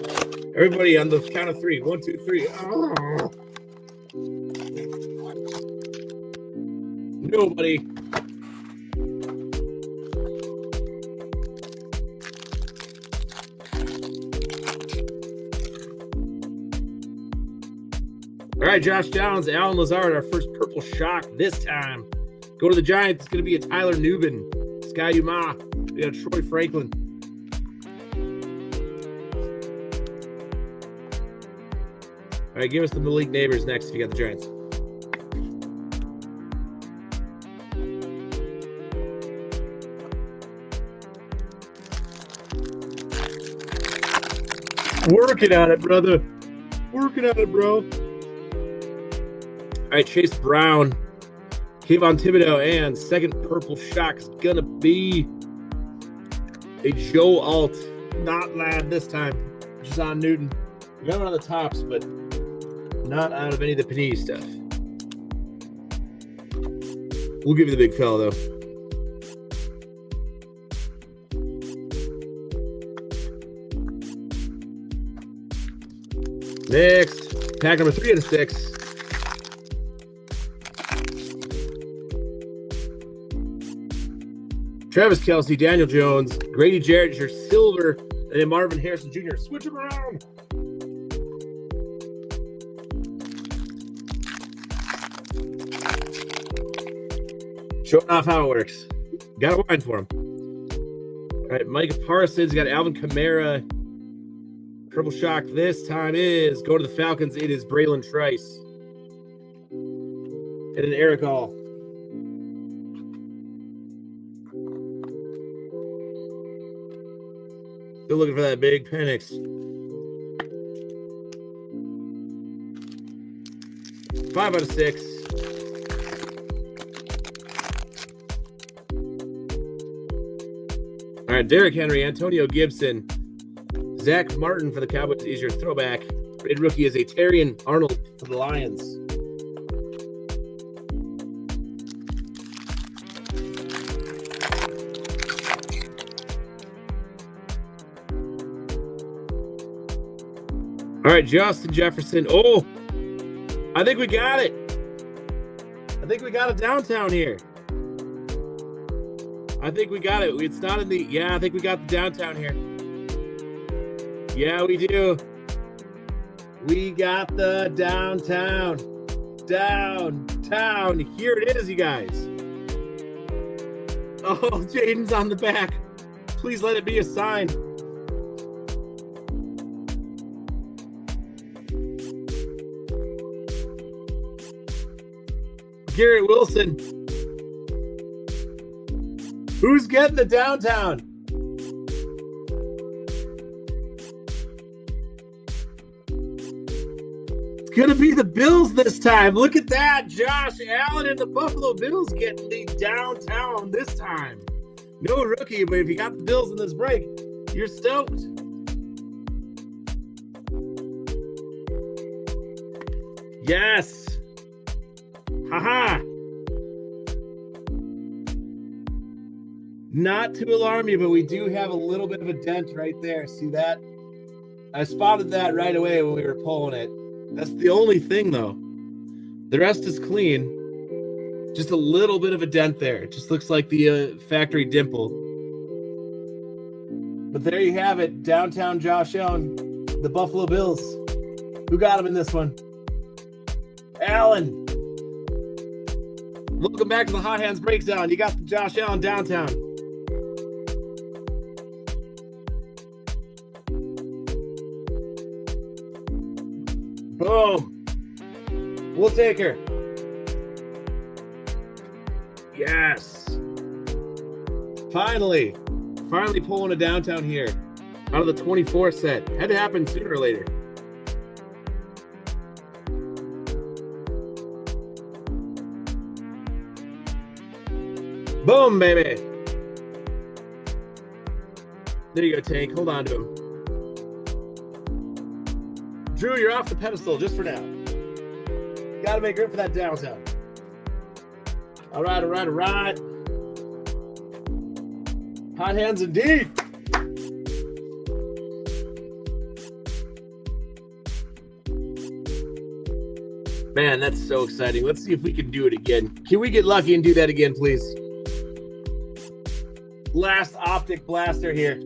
Everybody on the count of 3. 1, 2, 3. Oh. Nobody. All right, Josh Downs, Alan Lazard, our first purple shock this time. Go to the Giants. It's going to be a Tyler Nubin, Sky Uma. We got Troy Franklin. All right, give us the Malik Neighbors next if you got the Giants. Working on it, brother. Working on it, bro. All right, Chase Brown, Kayvon Thibodeau, and second purple shock is going to be a Joe Alt. Not Ladd this time. Just on Newton. We got one on the tops, but not out of any of the Panini stuff. We'll give you the big fella, though. Next, pack number 3 out of 6. Travis Kelce, Daniel Jones, Grady Jarrett, your silver, and then Marvin Harrison Jr. Switch them around. Showing off how it works. Got a wine for him. All right, Micah Parsons, got Alvin Kamara. Purple shock this time is, go to the Falcons, it is Braylon Trice. And then Eric Hall. Still looking for that big Penix. 5 out of 6. All right, Derrick Henry, Antonio Gibson, Zach Martin for the Cowboys is your throwback. Red rookie is a Terrion Arnold for the Lions. All right, Justin Jefferson. Oh, I think we got it. think we got a downtown here. I think we got it. It's not in the... Yeah, I think we got the downtown here. Yeah, we do. We got the downtown. Downtown. Here it is, you guys. Oh, Jaden's on the back. Please let it be a sign. Garrett Wilson. Who's getting the downtown? It's going to be the Bills this time. Look at that. Josh Allen and the Buffalo Bills getting the downtown this time. No rookie, but if you got the Bills in this break, you're stoked. Yes. Haha. Not to alarm you, but we do have a little bit of a dent right there. See that? I spotted that right away when we were pulling it. That's the only thing, though. The rest is clean. Just a little bit of a dent there. It just looks like the factory dimple. But there you have it. Downtown Josh Allen, the Buffalo Bills. Who got him in this one? Allen. Welcome back to the Hot Hands Breakdown. You got the Josh Allen downtown. Boom. We'll take her. Yes. Finally pulling a downtown here. Out of the 24 set. Had to happen sooner or later. Boom, baby. There you go, Tank. Hold on to him. Drew, you're off the pedestal just for now. Got to make room for that downtown. All right. Hot hands indeed. Man, that's so exciting. Let's see if we can do it again. Can we get lucky and do that again, please? Last optic blaster here.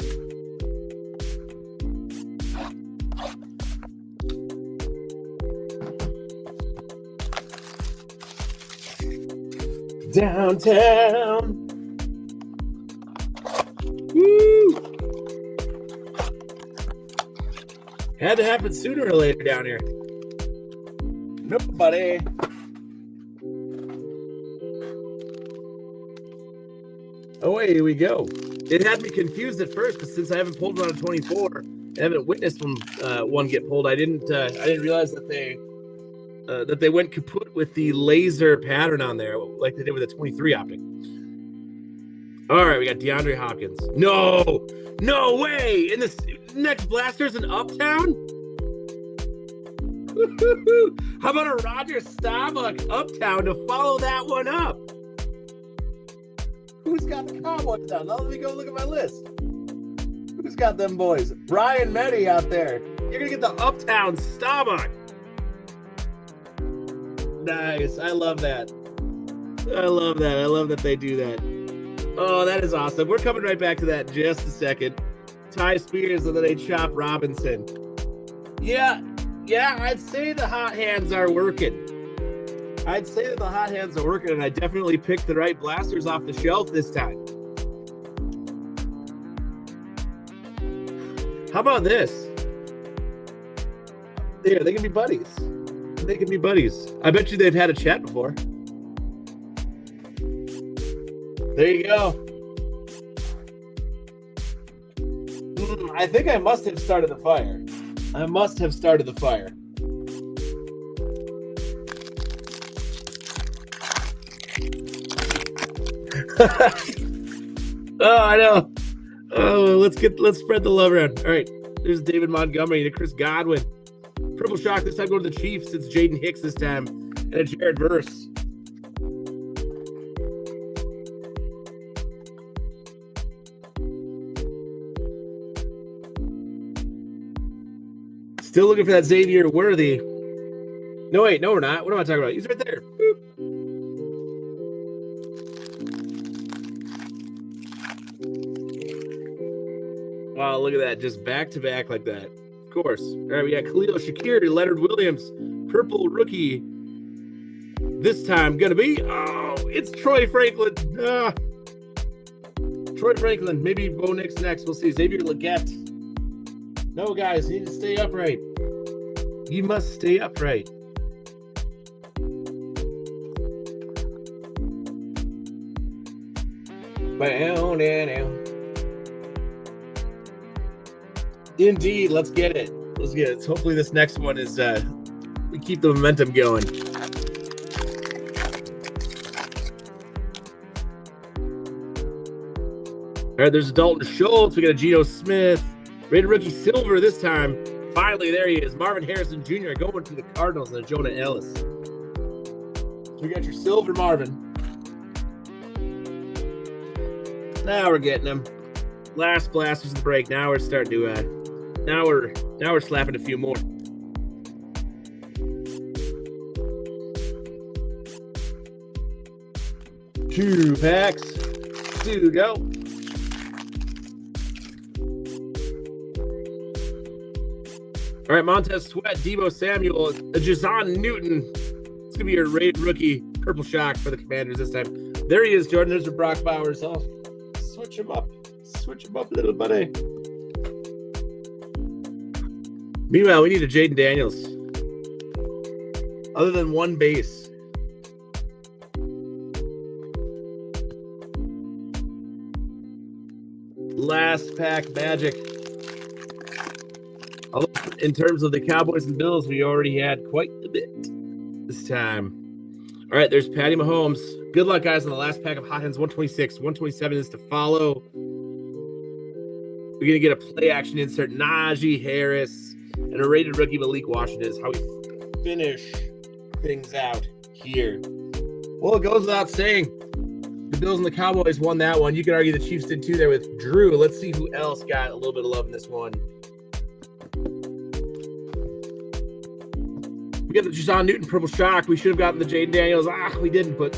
Downtown. Woo! Had to happen sooner or later down here. Nope, buddy. Oh, here we go. It had me confused at first, but since I haven't pulled one on 24, I haven't witnessed one get pulled. I didn't realize that they went kaput with the laser pattern on there, like they did with the 23 optic. All right, we got DeAndre Hopkins. No way! In this next blaster's in Uptown? How about a Roger Staubach Uptown to follow that one up? Who's got the Cowboys down? Now let me go look at my list. Who's got them boys? Brian Meddy out there. You're going to get the Uptown Staubach. Nice. I love that. I love that they do that. Oh, that is awesome. We're coming right back to that in just a second. Ty Spears and then a Chop Robinson. Yeah, I'd say the hot hands are working. And I definitely picked the right blasters off the shelf this time. How about this? There, they can be buddies. I bet you they've had a chat before. There you go. I think I must have started the fire. Oh, I know. Oh, let's spread the love around. All right, there's David Montgomery and a Chris Godwin. Purple Shock this time going to the Chiefs. It's Jaden Hicks this time and a Jared Verse. Still looking for that Xavier Worthy. No, wait, no, we're not. What am I talking about? He's right there. Boop. Wow, look at that. Just back to back like that. Of course. All right, we got Khalil Shakir, Leonard Williams, purple rookie. This time gonna be, it's Troy Franklin. Troy Franklin, maybe Bo Nix next. We'll see. Xavier Legette. No, guys, you need to stay upright. You must stay upright. Indeed, let's get it. Let's get it. Hopefully this next one is, we keep the momentum going. All right, there's a Dalton Schultz. We got a Geno Smith. Rated rookie silver this time. Finally, there he is. Marvin Harrison Jr. going to the Cardinals and Jonah Ellis. So we got your silver Marvin. Now we're getting him. Last blasters of the break. Now we're starting to now we're slapping a few more. 2 packs to go. All right, Montez Sweat, Deebo Samuel, Jazon Newton. It's going to be your rated rookie purple shock for the Commanders this time. There he is, Jordan. There's a Brock Bowers. I'll switch him up. Switch him up, little buddy. Meanwhile, we need a Jaden Daniels. Other than one base. Last pack magic. Although in terms of the Cowboys and Bills, we already had quite a bit this time. All right, there's Patty Mahomes. Good luck, guys, on the last pack of Hot Hands 126. 127 is to follow. We're going to get a play action insert. Najee Harris and a rated rookie Malik Washington is how we finish things out here. Well, it goes without saying. The Bills and the Cowboys won that one. You could argue the Chiefs did too there with Drew. Let's see who else got a little bit of love in this one. We got the Jazon Newton purple shock. We should have gotten the Jaden Daniels. We didn't, but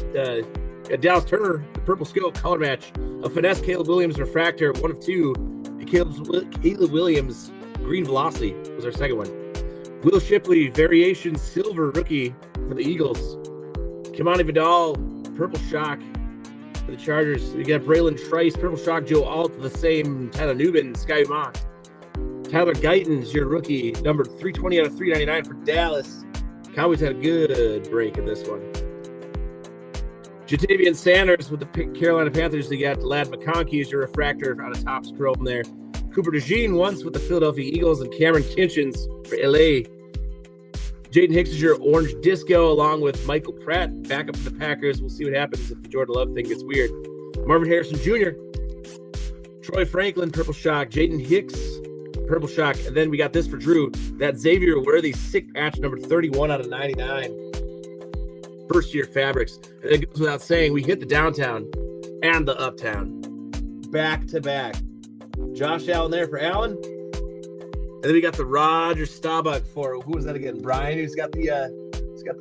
Dallas Turner, the purple scope color match. A finesse Caleb Williams refractor, 1 of 2. And Caleb Williams green velocity was our second one. Will Shipley variation silver rookie for the Eagles. Kimani Vidal purple shock for the Chargers. We got Braylon Trice, purple shock, Joe Alt, the same, Tyler Nubin, Sky Mock. Tyler Guyton's your rookie, number 320 out of 399 for Dallas. Cowboys had a good break in this one. Jatavian Sanders with the Carolina Panthers. They got Lad McConkey as your refractor on a Topps Chrome there. Cooper DeJean once with the Philadelphia Eagles, and Cameron Kinchins for LA. Jaden Hicks is your orange disco, along with Michael Pratt, backup for the Packers. We'll see what happens if the Jordan Love thing gets weird. Marvin Harrison Jr., Troy Franklin, purple shock, Jaden Hicks, purple shock, and then we got this for Drew, that Xavier Worthy sick patch, number 31 out of 99. First year fabrics. And it goes without saying, we hit the downtown and the uptown. Back to back. Josh Allen there for Allen. And then we got the Roger Staubach for, who was that again? Brian, who's got the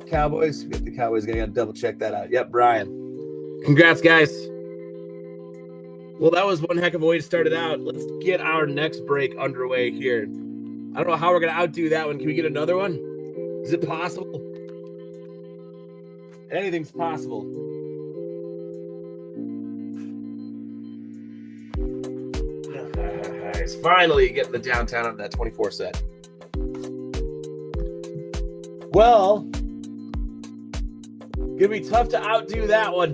Cowboys. We got the Cowboys. Gotta double check that out. Yep, Brian. Congrats, guys. Well, that was one heck of a way to start it out. Let's get our next break underway here. I don't know how we're gonna outdo that one. Can we get another one? Is it possible? Anything's possible. It's finally getting the downtown of that 24 set. Well, gonna be tough to outdo that one.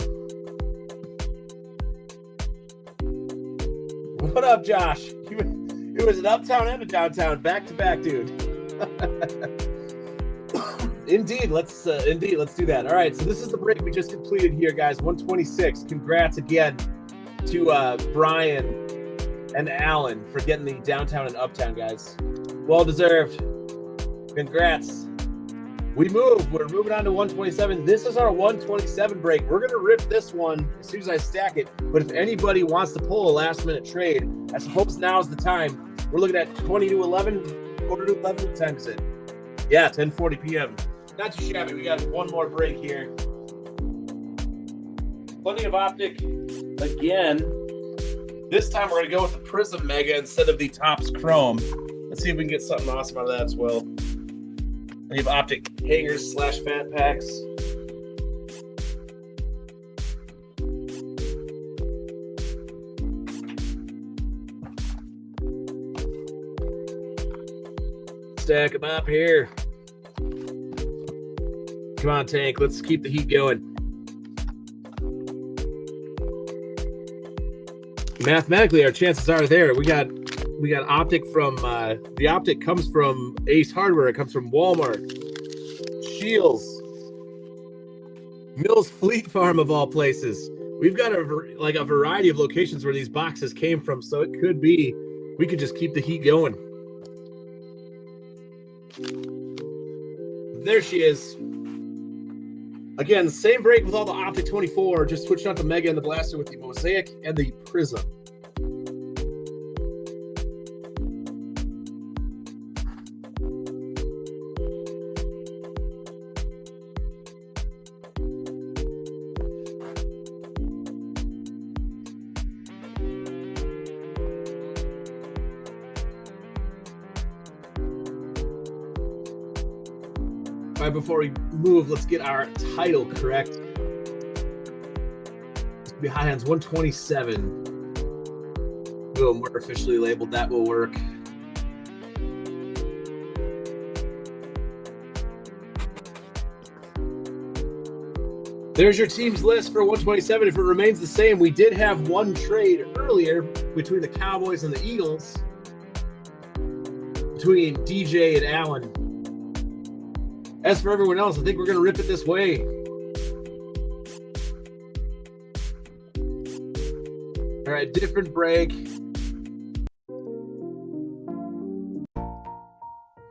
What up, Josh? It was an uptown and a downtown, back to back, dude. Indeed, let's do that. All right, so this is the break we just completed here, guys. 126. Congrats again to Brian and Alan for getting the downtown and uptown, guys. Well deserved. Congrats. We're moving on to 127. This is our 127 break. We're gonna rip this one as soon as I stack it. But if anybody wants to pull a last minute trade, I suppose now's the time. We're looking at 20 to 11, quarter to 11. What time is it? Yeah, 10:40 p.m. Not too shabby. We got one more break here. Plenty of Optic again. This time we're going to go with the Prism Mega instead of the Topps Chrome. Let's see if we can get something awesome out of that as well. We have optic hangers / fat packs. Stack them up here. Come on, Tank. Let's keep the heat going. Mathematically, our chances are there. We got optic from the optic comes from Ace Hardware. It comes from Walmart, Shields, Mills Fleet Farm of all places. We've got a variety of locations where these boxes came from, so it could be we could just keep the heat going. There she is. Again, same break with all the Optic 24, just switching out the Mega and the Blaster with the Mosaic and the Prism. All right, before we move, let's get our title correct. It's be High Hands 127. Boom, we're officially labeled. That will work. There's your team's list for 127. If it remains the same, we did have one trade earlier between the Cowboys and the Eagles, between DJ and Allen. As for everyone else, I think we're going to rip it this way. All right, different break.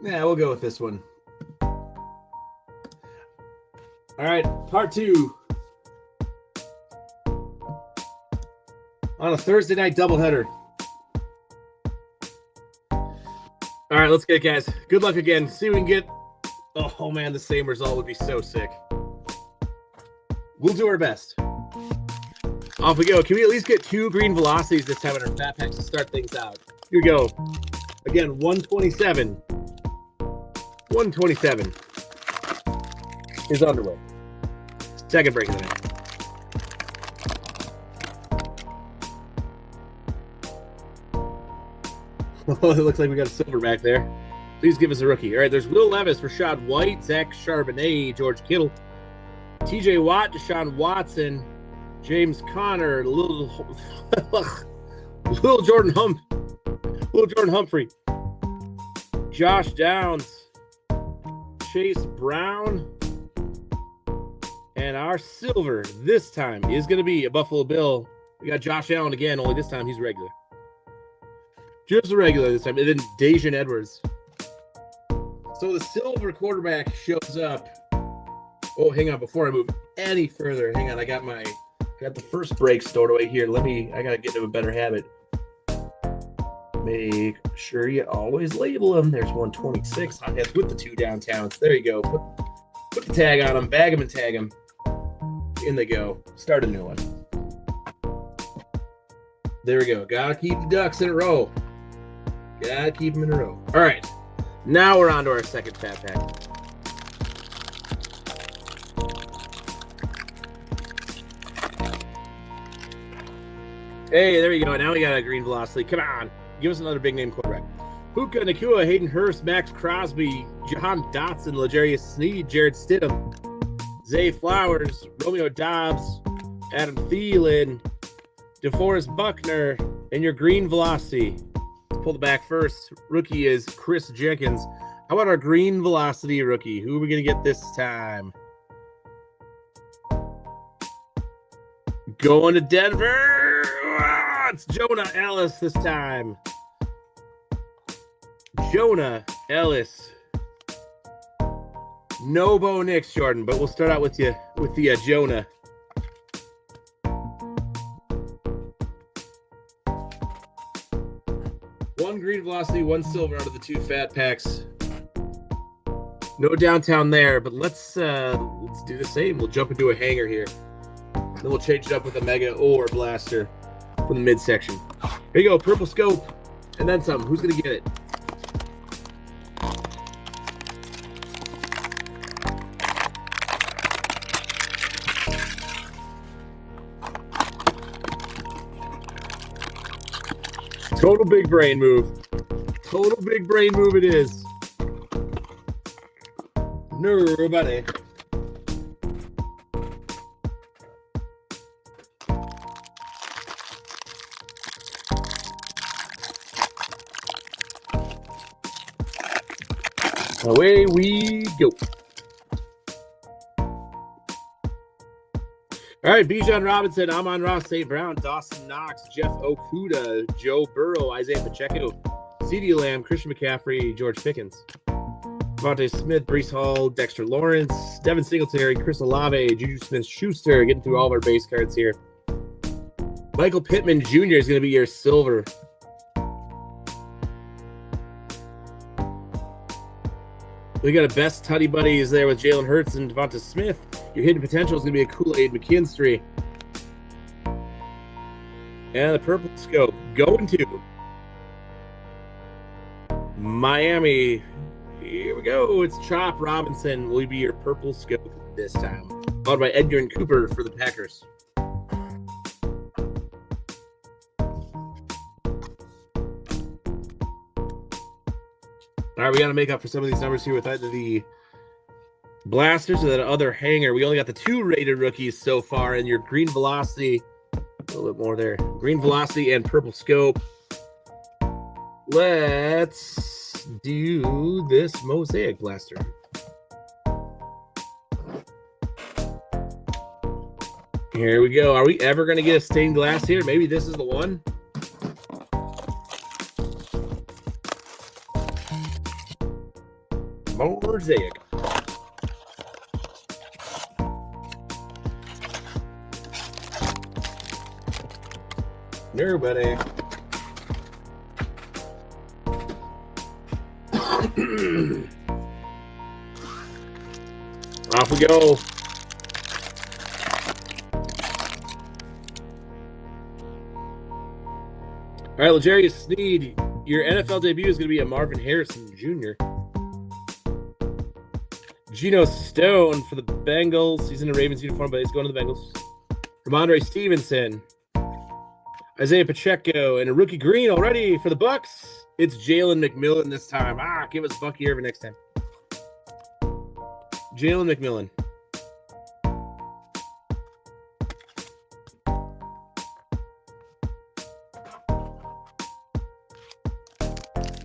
Yeah, we'll go with this one. All right, part 2. On a Thursday night doubleheader. All right, let's get it, guys. Good luck again. See if we can get... Oh, man, the same result would be so sick. We'll do our best. Off we go. Can we at least get 2 green velocities this time in our fat packs to start things out? Here we go. Again, 127. 127 is underway. Second break of the night. Oh, it looks like we got a silver back there. Please give us a rookie. All right, there's Will Levis, Rashad White, Zach Charbonnet, George Kittle, TJ Watt, Deshaun Watson, James Conner, Lil Jordan Humphrey, Josh Downs, Chase Brown, and our silver this time is going to be a Buffalo Bill. We got Josh Allen again, only this time he's regular. Just a regular this time. And then Dajan Edwards. So the silver quarterback shows up. Oh, hang on. Before I move any further, hang on. I got the first break stored away here. I got to get into a better habit. Make sure you always label them. There's 126 on heads with the 2 downtowns. There you go. Put the tag on them, bag them, and tag them. In they go. Start a new one. There we go. Gotta keep the ducks in a row. Gotta keep them in a row. All right. Now we're on to our second fat pack. Hey, there you go. Now we got a green velocity. Come on. Give us another big name quarterback. Puka Nacua, Hayden Hurst, Max Crosby, Jahan Dotson, L'Jarius Sneed, Jared Stidham, Zay Flowers, Romeo Dobbs, Adam Thielen, DeForest Buckner, and your green velocity. Let's pull the back first. Rookie is Chris Jenkins. How about our green velocity rookie? Who are we going to get this time? Going to Denver. It's Jonah Ellis this time. Jonah Ellis. No Bo Nix, Jordan, but we'll start out with the Jonah. One green velocity, one silver out of the 2 fat packs. No downtown there, but let's do the same. We'll jump into a hanger here. Then we'll change it up with a Mega or Blaster. from the midsection. Here you go, purple scope, and then some. Who's going to get it? Total big brain move. Total big brain move it is. Nobody. Away we go. All right, Bijan Robinson, Amon-Ra St. Brown, Dawson Knox, Jeff Okudah, Joe Burrow, Isaiah Pacheco, CeeDee Lamb, Christian McCaffrey, George Pickens, Devontae Smith, Breece Hall, Dexter Lawrence, Devin Singletary, Chris Olave, Juju Smith-Schuster, getting through all of our base cards here. Michael Pittman Jr. is going to be your silver. We got a best Tutty Buddies there with Jalen Hurts and Devonta Smith. Your hidden potential is going to be a Kool-Aid McKinstry. And the purple scope going to Miami. Here we go. It's Chop Robinson will be your purple scope this time. Followed by Edgar and Cooper for the Packers. All right, we got to make up for some of these numbers here with either the blasters or that other hanger. We only got the 2 rated rookies so far, and your green velocity, a little bit more there. Green velocity and purple scope. Let's do this mosaic blaster. Here we go. Are we ever going to get a stained glass here? Maybe this is the one. Mosaic. Nobody. Off we go. All right, L'Jarius Sneed, your NFL debut is going to be a Marvin Harrison Jr. Geno Stone for the Bengals. He's in a Ravens uniform, but he's going to the Bengals. Ramondre Stevenson. Isaiah Pacheco. And a rookie green already for the Bucks. It's Jalen McMillan this time. Give us Bucky Irvin next time. Jalen McMillan.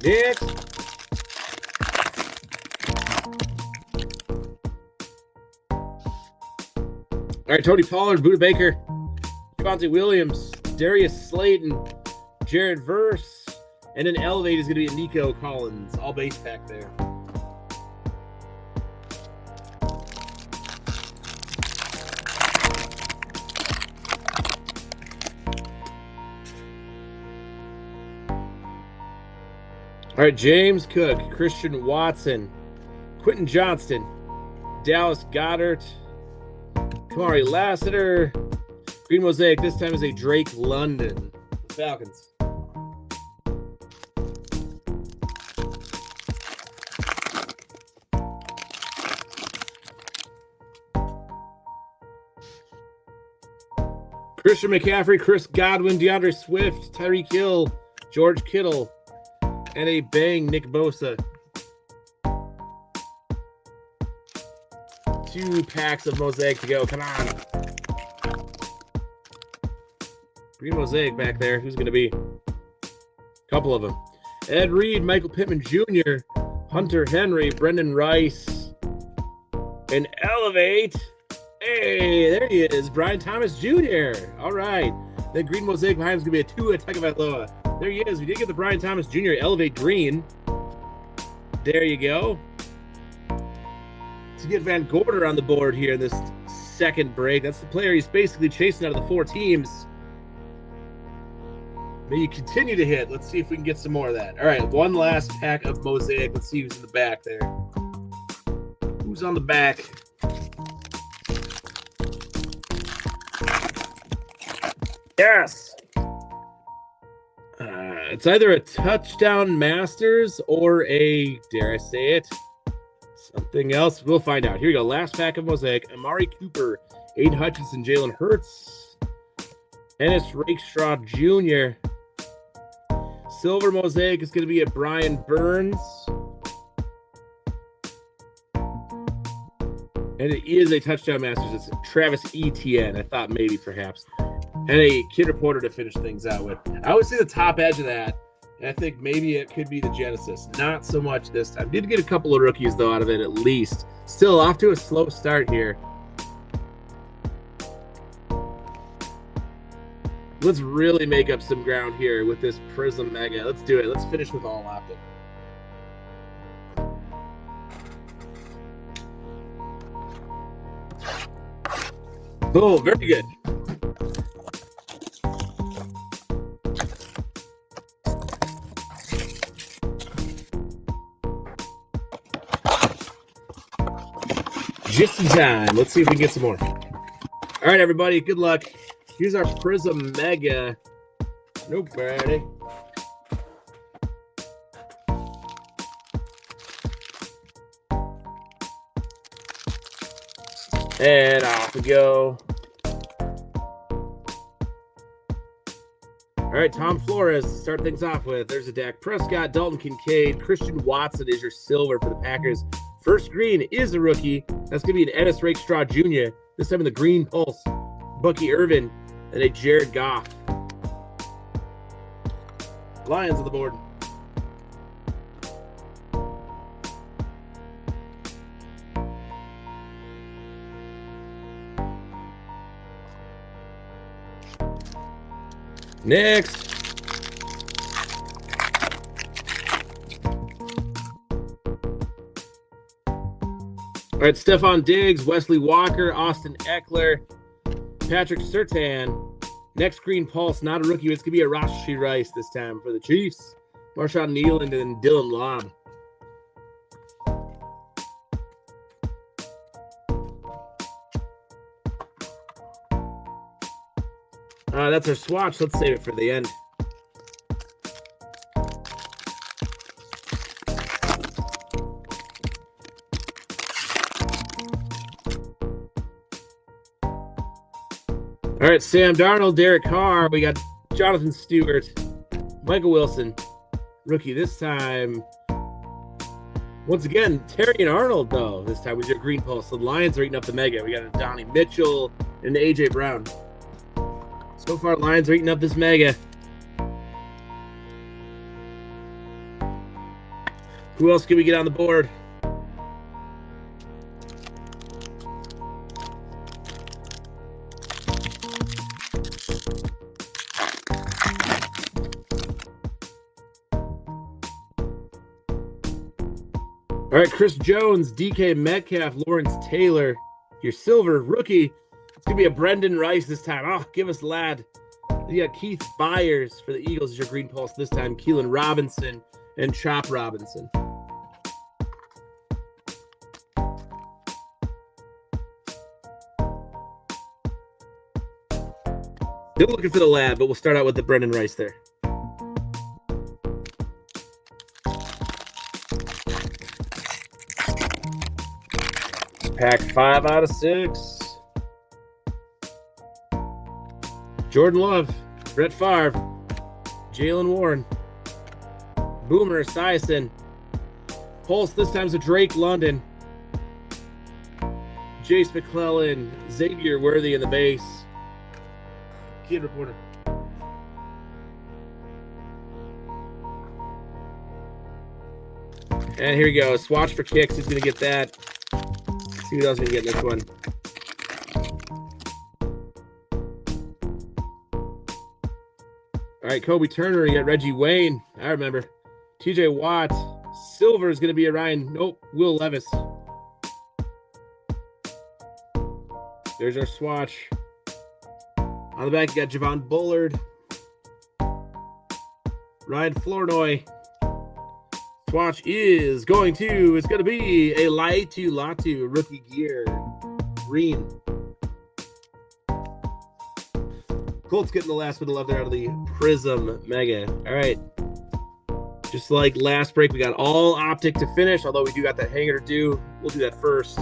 Next. All right, Tony Pollard, Budda Baker, Javonte Williams, Darius Slayton, Jared Verse, and then Elevate is going to be a Nico Collins. All base pack there. All right, James Cook, Christian Watson, Quentin Johnston, Dallas Goedert, Kamari Lassiter. Green Mosaic this time is a Drake London. Falcons. Christian McCaffrey, Chris Godwin, DeAndre Swift, Tyreek Hill, George Kittle, and a bang Nick Bosa. 2 packs of Mosaic to go. Come on. Green Mosaic back there. Who's going to be? A couple of them. Ed Reed, Michael Pittman Jr., Hunter Henry, Brendan Rice, and Elevate. Hey, there he is. Brian Thomas Jr. All right. That green Mosaic behind him is going to be a Tua Tagovailoa. There he is. We did get the Brian Thomas Jr. Elevate green. There you go. To get Van Gorder on the board here in this second break. That's the player he's basically chasing out of the 4 teams. May you continue to hit. Let's see if we can get some more of that. All right, one last pack of Mosaic. Let's see who's in the back there. Who's on the back? Yes. It's either a touchdown Masters or a, dare I say it, something else. We'll find out. Here we go. Last pack of Mosaic. Amari Cooper, Aiden Hutchinson, Jalen Hurts, Ennis Rakestraw Jr. Silver Mosaic is going to be a Brian Burns. And it is a touchdown Masters. It's Travis Etienne. I thought maybe perhaps. And a Kid Reporter to finish things out with. I would say the top edge of that. And I think maybe it could be the Genesis. Not so much this time. Did get a couple of rookies, though, out of it at least. Still off to a slow start here. Let's really make up some ground here with this Prism Mega. Let's do it. Let's finish with all optic. Oh, very good. Just in time. Let's see if we can get some more. All right, everybody. Good luck. Here's our Prism Mega. Nobody. And off we go. All right, Tom Flores to start things off with. There's a Dak Prescott, Dalton Kincaid, Christian Watson is your silver for the Packers. First green is a rookie. That's going to be an Ennis Rakestraw Jr. This time in the green pulse. Bucky Irvin and a Jared Goff. Lions on the board. Next. All right, Stephon Diggs, Wesley Walker, Austin Eckler, Patrick Surtain. Next green pulse, not a rookie. It's going to be a Rashee Rice this time for the Chiefs. Marshawn Nealand and Dylan Lobb. That's our swatch. Let's save it for the end. All right, Sam Darnold, Derek Carr. We got Jonathan Stewart, Michael Wilson, rookie this time. Once again, Terry and Arnold, though, this time was your green pulse. The Lions are eating up the Mega. We got a Donnie Mitchell and the A.J. Brown. So far, Lions are eating up this Mega. Who else can we get on the board? All right, Chris Jones, DK Metcalf, Lawrence Taylor, your silver rookie. It's going to be a Brendan Rice this time. Oh, give us lad. You got Keith Byers for the Eagles as your green pulse this time. Keelan Robinson and Chop Robinson. Still looking for the lad, but we'll start out with the Brendan Rice there. Pack 5 out of 6. Jordan Love, Brett Favre, Jalen Warren, Boomer Esiason. Pulse this time's a Drake London. Jace McClellan, Xavier Worthy in the base. Kid Reporter. And here we go. Swatch for kicks. Who's going to get that? Let's see who else we can get in this one. All right, Kobe Turner. You got Reggie Wayne. I remember. TJ Watt. Silver is going to be a Ryan. Nope. Will Levis. There's our swatch. On the back, you got Javon Bullard. Ryan Flournoy. Swatch is going to, it's going to be a Latu rookie gear. Green. Colts getting the last bit of love there out of the Prism Mega. All right. Just like last break, we got all optic to finish, although we do got that hanger to do. We'll do that first.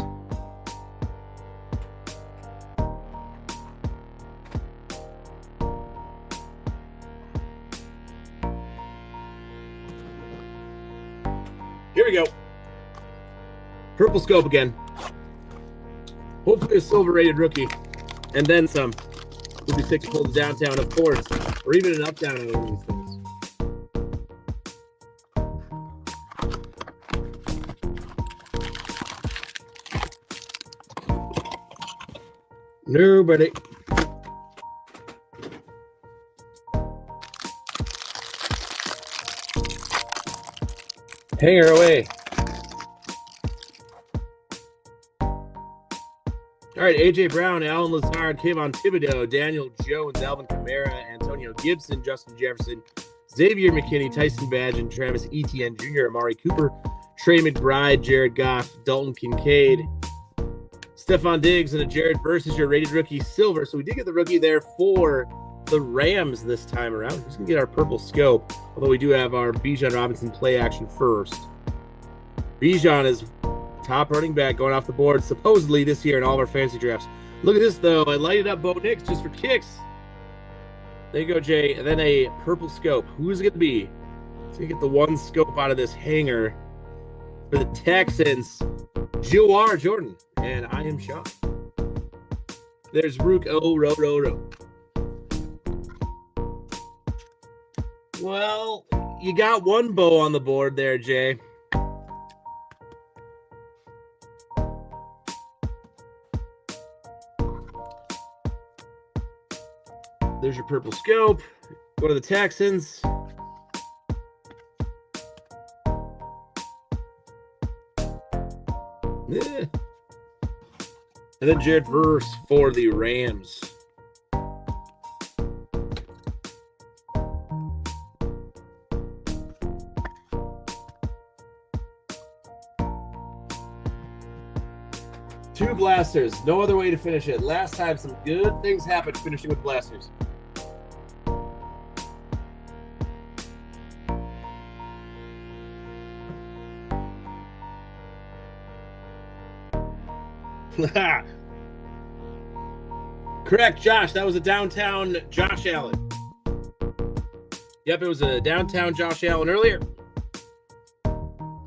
Here we go. Purple scope again. Hopefully a silver rated rookie. And then some. We'll be sick to pull the downtown, of course. Or even an uptown on one of these things. Nobody. Hanger away. All right, A.J. Brown, Alan Lazard, Kayvon Thibodeau, Daniel Jones, Alvin Kamara, Antonio Gibson, Justin Jefferson, Xavier McKinney, Tyson Badge, Travis Etienne Jr., Amari Cooper, Trey McBride, Jared Goff, Dalton Kincaid, Stephon Diggs, and a Jared versus your rated rookie silver. So we did get the rookie there for the Rams this time around. We're just going to get our purple scope, although we do have our Bijan Robinson play action first. Bijan is top running back going off the board supposedly this year in all of our fantasy drafts. Look at this, though. I lighted up Bo Nix just for kicks. There you go, Jay. And then a purple scope. Who's it going to be? So you get the one scope out of this hanger for the Texans. Jawar Jordan. And I am shocked. There's Rook Ro. Well, you got one bow on the board there, Jay. There's your purple scope. Go to the Texans. Yeah. And then Jared Verse for the Rams. Two blasters. No other way to finish it. Last time, some good things happened finishing with blasters. Correct, Josh. That was a downtown Josh Allen. Yep, it was a downtown Josh Allen earlier. All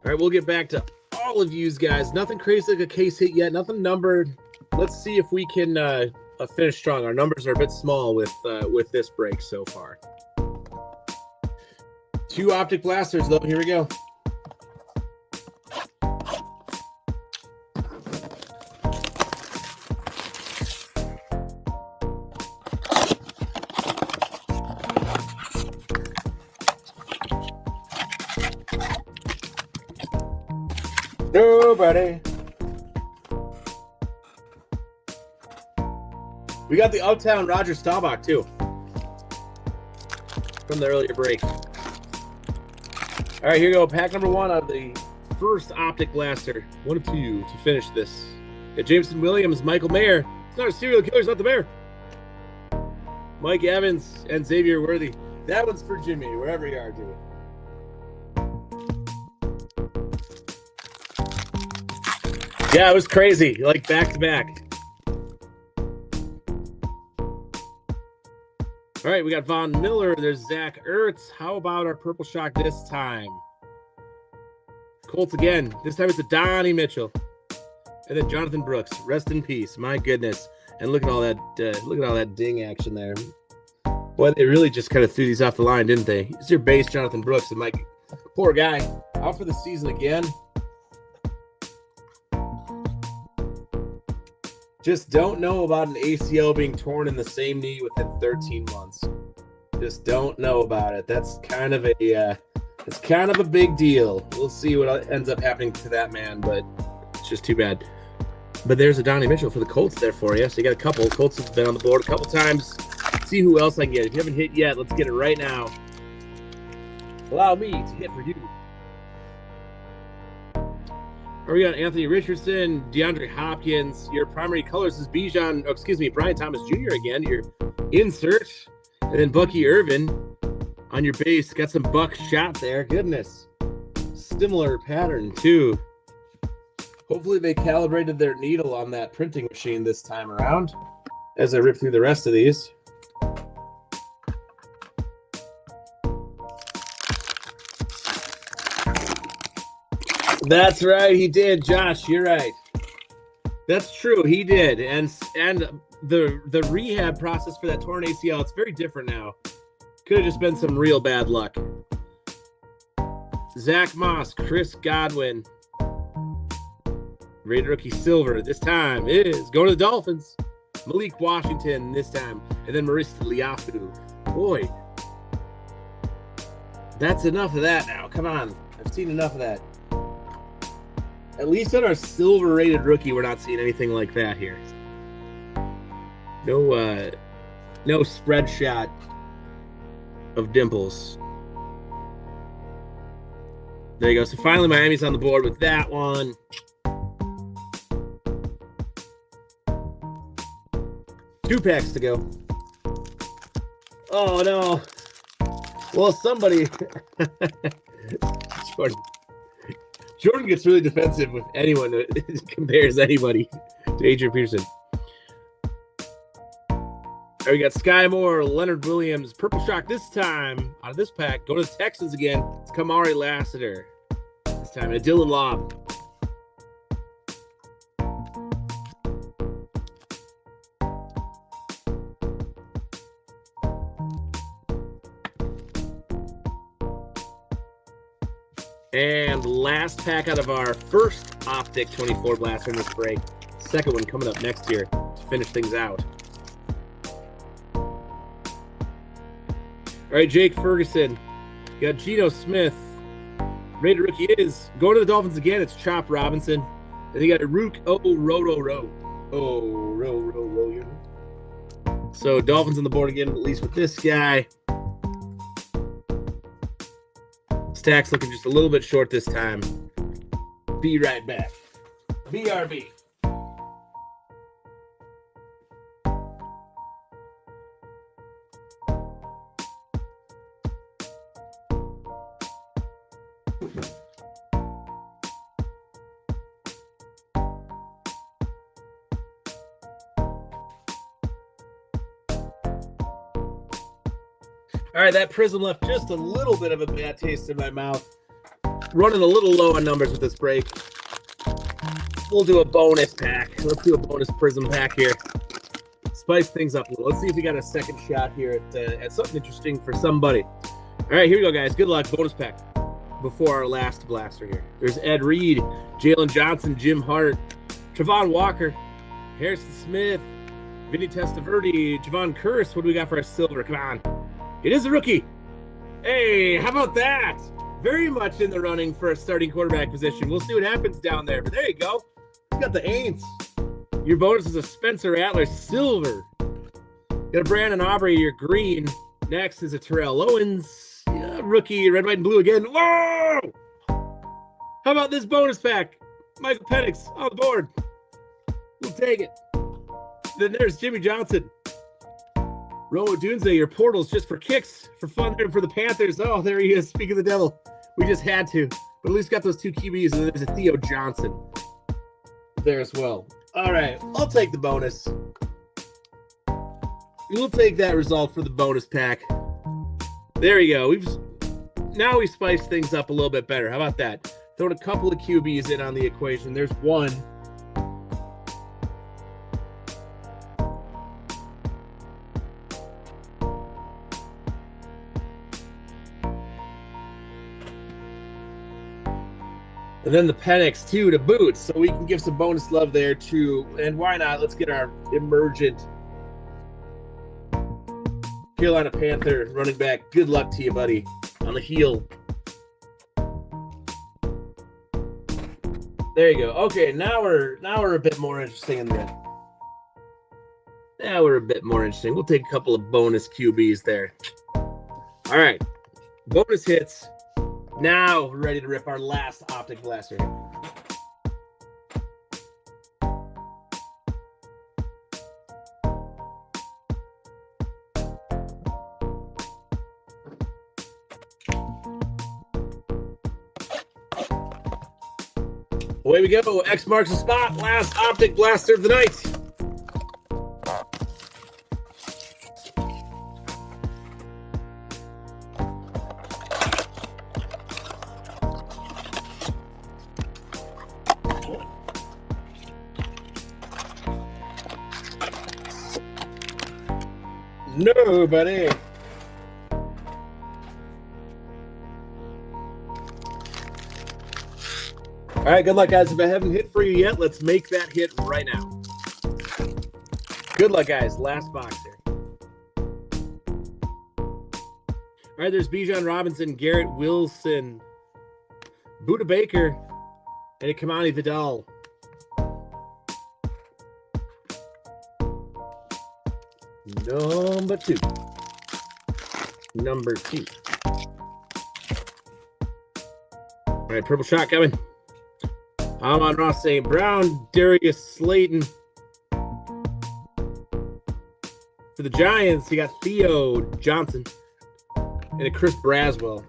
right, we'll get back to all of you guys. Nothing crazy like a case hit yet. Nothing numbered. Let's see if we can finish strong. Our numbers are a bit small with this break so far. Two optic blasters, though. Here we go. Nobody. We got the Uptown Roger Staubach too from the earlier break. All right, here we go. Pack number one of the first optic blaster. One of two to finish this. Got Jameson Williams, Michael Mayer. It's not a serial killer, it's not the bear. Mike Evans and Xavier Worthy. That one's for Jimmy, wherever you are, Jimmy. Yeah, it was crazy, like back to back. All right, we got Von Miller. There's Zach Ertz. How about our purple shock this time? Colts again. This time it's a Donnie Mitchell, and then Jonathan Brooks. Rest in peace. My goodness. And look at all that. Look at all that ding action there. Boy, they really just kind of threw these off the line, didn't they? It's your base, Jonathan Brooks, and Mike. Poor guy, out for the season again. Just don't know about an ACL being torn in the same knee within 13 months. Just don't know about it. That's kind of a big deal. We'll see what ends up happening to that man, but it's just too bad. But there's a Donnie Mitchell for the Colts there for you. So you got a couple. Colts have been on the board a couple times. Let's see who else I can get. If you haven't hit yet, let's get it right now. Allow me to hit for you. We got Anthony Richardson, DeAndre Hopkins. Your primary colors is Brian Thomas Jr. again. Your insert And then Bucky Irvin on your base. Got some buck shot there. Goodness. Similar pattern, too. Hopefully they calibrated their needle on that printing machine this time around as I rip through the rest of these. That's right, he did, Josh. You're right. That's true, he did. And the rehab process for that torn ACL, it's very different now. Could have just been some real bad luck. Zach Moss, Chris Godwin. Rated rookie silver this time is going to the Dolphins. Malik Washington this time. And then Marista Liafu. Boy. That's enough of that now. Come on. I've seen enough of that. At least on our silver rated rookie, we're not seeing anything like that here. No spread shot of dimples. There you go. So finally Miami's on the board with that one. Two packs to go. Oh no. Well, somebody Jordan gets really defensive with anyone that compares anybody to Adrian Peterson. There we got Sky Moore, Leonard Williams, Purple Shock this time out of this pack. Go to the Texans again. It's Kamari Lassiter this time. And Dylan Lobb. And last pack out of our first Optic 24 blaster in this break. Second one coming up next year to finish things out. All right, Jake Ferguson. You got Geno Smith. Rated rookie is going to the Dolphins again. It's Chop Robinson. And you got Rook Row. So Dolphins on the board again, at least with this guy. Stack's looking just a little bit short this time. Be right back. BRB. All right, that Prism left just a little bit of a bad taste in my mouth. Running a little low on numbers with this break. We'll do a bonus pack. Let's do a bonus Prism pack here. Spice things up a little. Let's see if we got a second shot here at something interesting for somebody. All right, here we go, guys. Good luck. Bonus pack before our last blaster here. There's Ed Reed, Jalen Johnson, Jim Hart, Travon Walker, Harrison Smith, Vinny Testaverde, Javon Curse. What do we got for our silver? Come on. It is a rookie. Hey, how about that? Very much in the running for a starting quarterback position. We'll see what happens down there. But there you go. He's got the Aints. Your bonus is a Spencer Rattler silver. Got a Brandon Aubrey, your green. Next is a Terrell Owens. Yeah, rookie, red, white, and blue again. Whoa! How about this bonus pack? Michael Penix on the board. We'll take it. Then there's Jimmy Johnson. Romo Dunze, your portals just for kicks, for fun there for the Panthers. Oh, there he is. Speak of the devil. We just had to. But at least got those two QBs, and there's a Theo Johnson there as well. All right, I'll take the bonus. We'll take that result for the bonus pack. There we go. Now we spiced things up a little bit better. How about that? Throwing a couple of QBs in on the equation. There's one. And then the Penix, too, to boot. So we can give some bonus love there, too. And why not? Let's get our emergent Carolina Panther running back. Good luck to you, buddy. On the heel. There you go. Okay, now we're a bit more interesting in the red. Now we're a bit more interesting. We'll take a couple of bonus QBs there. All right. Bonus hits. Now we're ready to rip our last Optic Blaster. Away we go. X marks the spot. Last optic blaster of the night. Nobody. All right, good luck, guys. If I haven't hit for you yet, let's make that hit right now. Good luck, guys. Last box here. All right, there's Bijan Robinson, Garrett Wilson, Buda Baker, and a Kamani Vidal. Number two. All right, purple shot coming. Amon-Ra St. Brown, Darius Slayton. For the Giants, you got Theo Johnson and a Chris Braswell.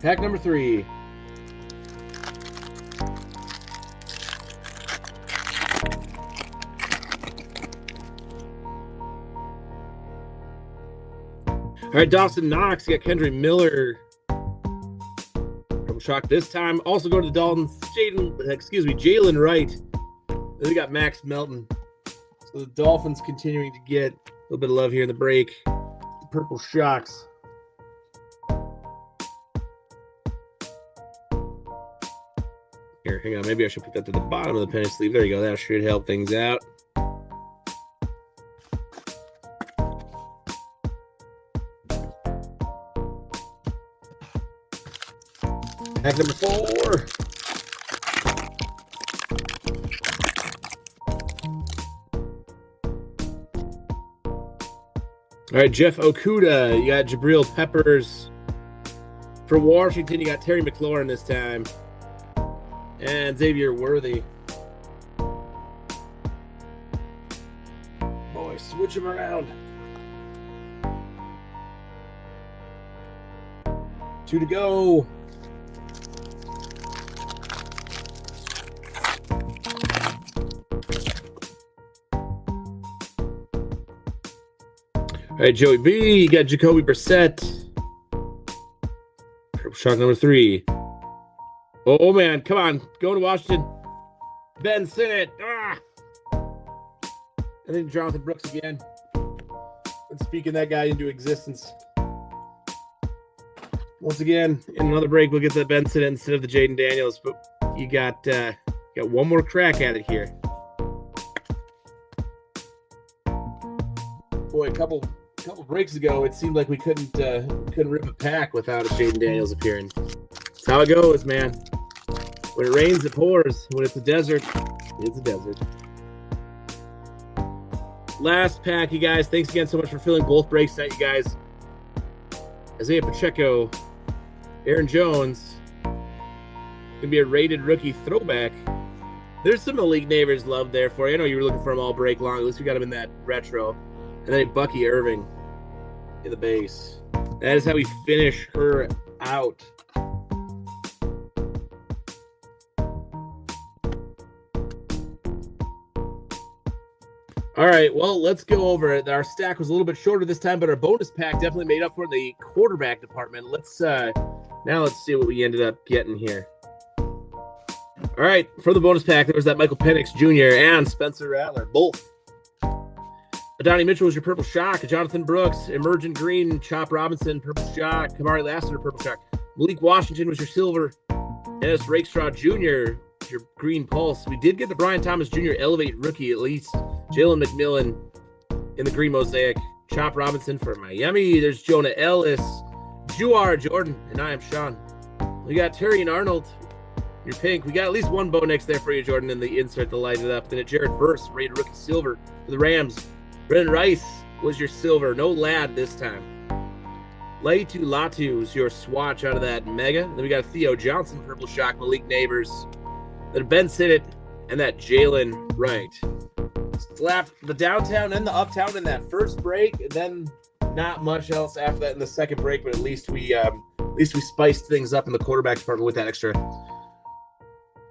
Pack number 3. All right, Dawson Knox. You got Kendra Miller. Double shock this time. Also go to the Dolphins. Jalen Wright. Then we got Max Melton. So the Dolphins continuing to get a little bit of love here in the break. The purple shocks. Here, hang on. Maybe I should put that to the bottom of the penny sleeve. There you go. That should help things out. Pack number 4. All right, Jeff Okuda. You got Jabril Peppers. For Washington, you got Terry McLaurin this time. And Xavier Worthy. Boy, switch them around. 2 to go. All right, Joey B. You got Jacoby Brissett. Purple shock number 3. Oh, man. Come on. Go to Washington. Ben Sinnott. I think Jonathan Brooks again. And speaking that guy into existence. Once again, in another break, we'll get that Ben Sinnott instead of the Jaden Daniels. But you got one more crack at it here. Boy, a couple breaks ago, it seemed like we couldn't rip a pack without a Jaden Daniels appearing. That's how it goes, man. When it rains, it pours. When it's a desert, it's a desert. Last pack, you guys. Thanks again so much for filling both breaks tonight, you guys. Isaiah Pacheco, Aaron Jones. Gonna be a rated rookie throwback. There's some Malik Neighbors love there for you. I know you were looking for him all break long. At least we got him in that retro. And then a Bucky Irving in the base. That is how we finish her out. All right, well, let's go over it. Our stack was a little bit shorter this time, but our bonus pack definitely made up for in the quarterback department. Let's see what we ended up getting here. All right, for the bonus pack, there was that Michael Penix Jr. and Spencer Rattler, both. Adonai Mitchell was your purple shock. Jonathan Brooks, Emergent Green, Chop Robinson, purple shock. Kamari Lassiter, purple shock. Malik Washington was your silver. Ennis Rakestraw Jr., your green pulse. We did get the Brian Thomas Jr. Elevate rookie at least. Jalen McMillan in the green mosaic. Chop Robinson for Miami. There's Jonah Ellis, Juar Jordan, and I am Sean. We got Terry and Arnold. Your pink. We got at least one Bo Nix there for you, Jordan, in the insert to light it up. Then a Jared Verse, rated rookie silver for the Rams. Brendan Rice was your silver. No Lad this time. Laitu Latu was your swatch out of that mega. Then we got Theo Johnson, purple shock. Malik Neighbors. Then Ben Sinnott and that Jalen Wright. Slapped the downtown and the uptown in that first break, and then not much else after that in the second break, but at least we spiced things up in the quarterback department with that extra.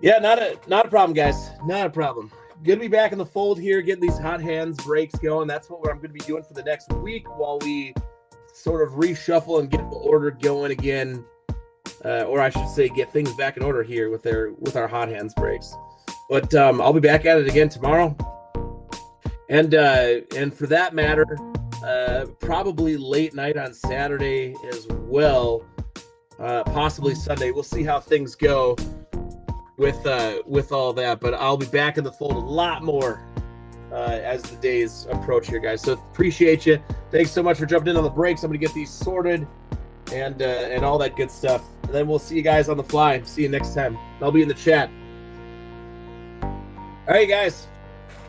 Yeah, not a problem, guys. Not a problem. Good to be back in the fold here, getting these hot hands breaks going. That's what I'm going to be doing for the next week while we sort of reshuffle and get the order going again. Or I should say get things back in order here with our hot hands breaks. But I'll be back at it again tomorrow. And for that matter, probably late night on Saturday as well, possibly Sunday. We'll see how things go with all that, but I'll be back in the fold a lot more as the days approach here, guys. So appreciate you. Thanks so much for jumping in on the breaks. I'm gonna get these sorted and all that good stuff. And then we'll see you guys on the fly. See you next time. I'll be in the chat. All right, guys.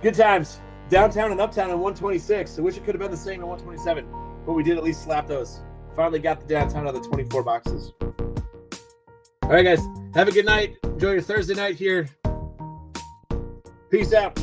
Good times. Downtown and uptown in 126. I wish it could have been the same in 127, but we did at least slap those. Finally got the downtown out of the 24 boxes. All right, guys. Have a good night. Enjoy your Thursday night here. Peace out.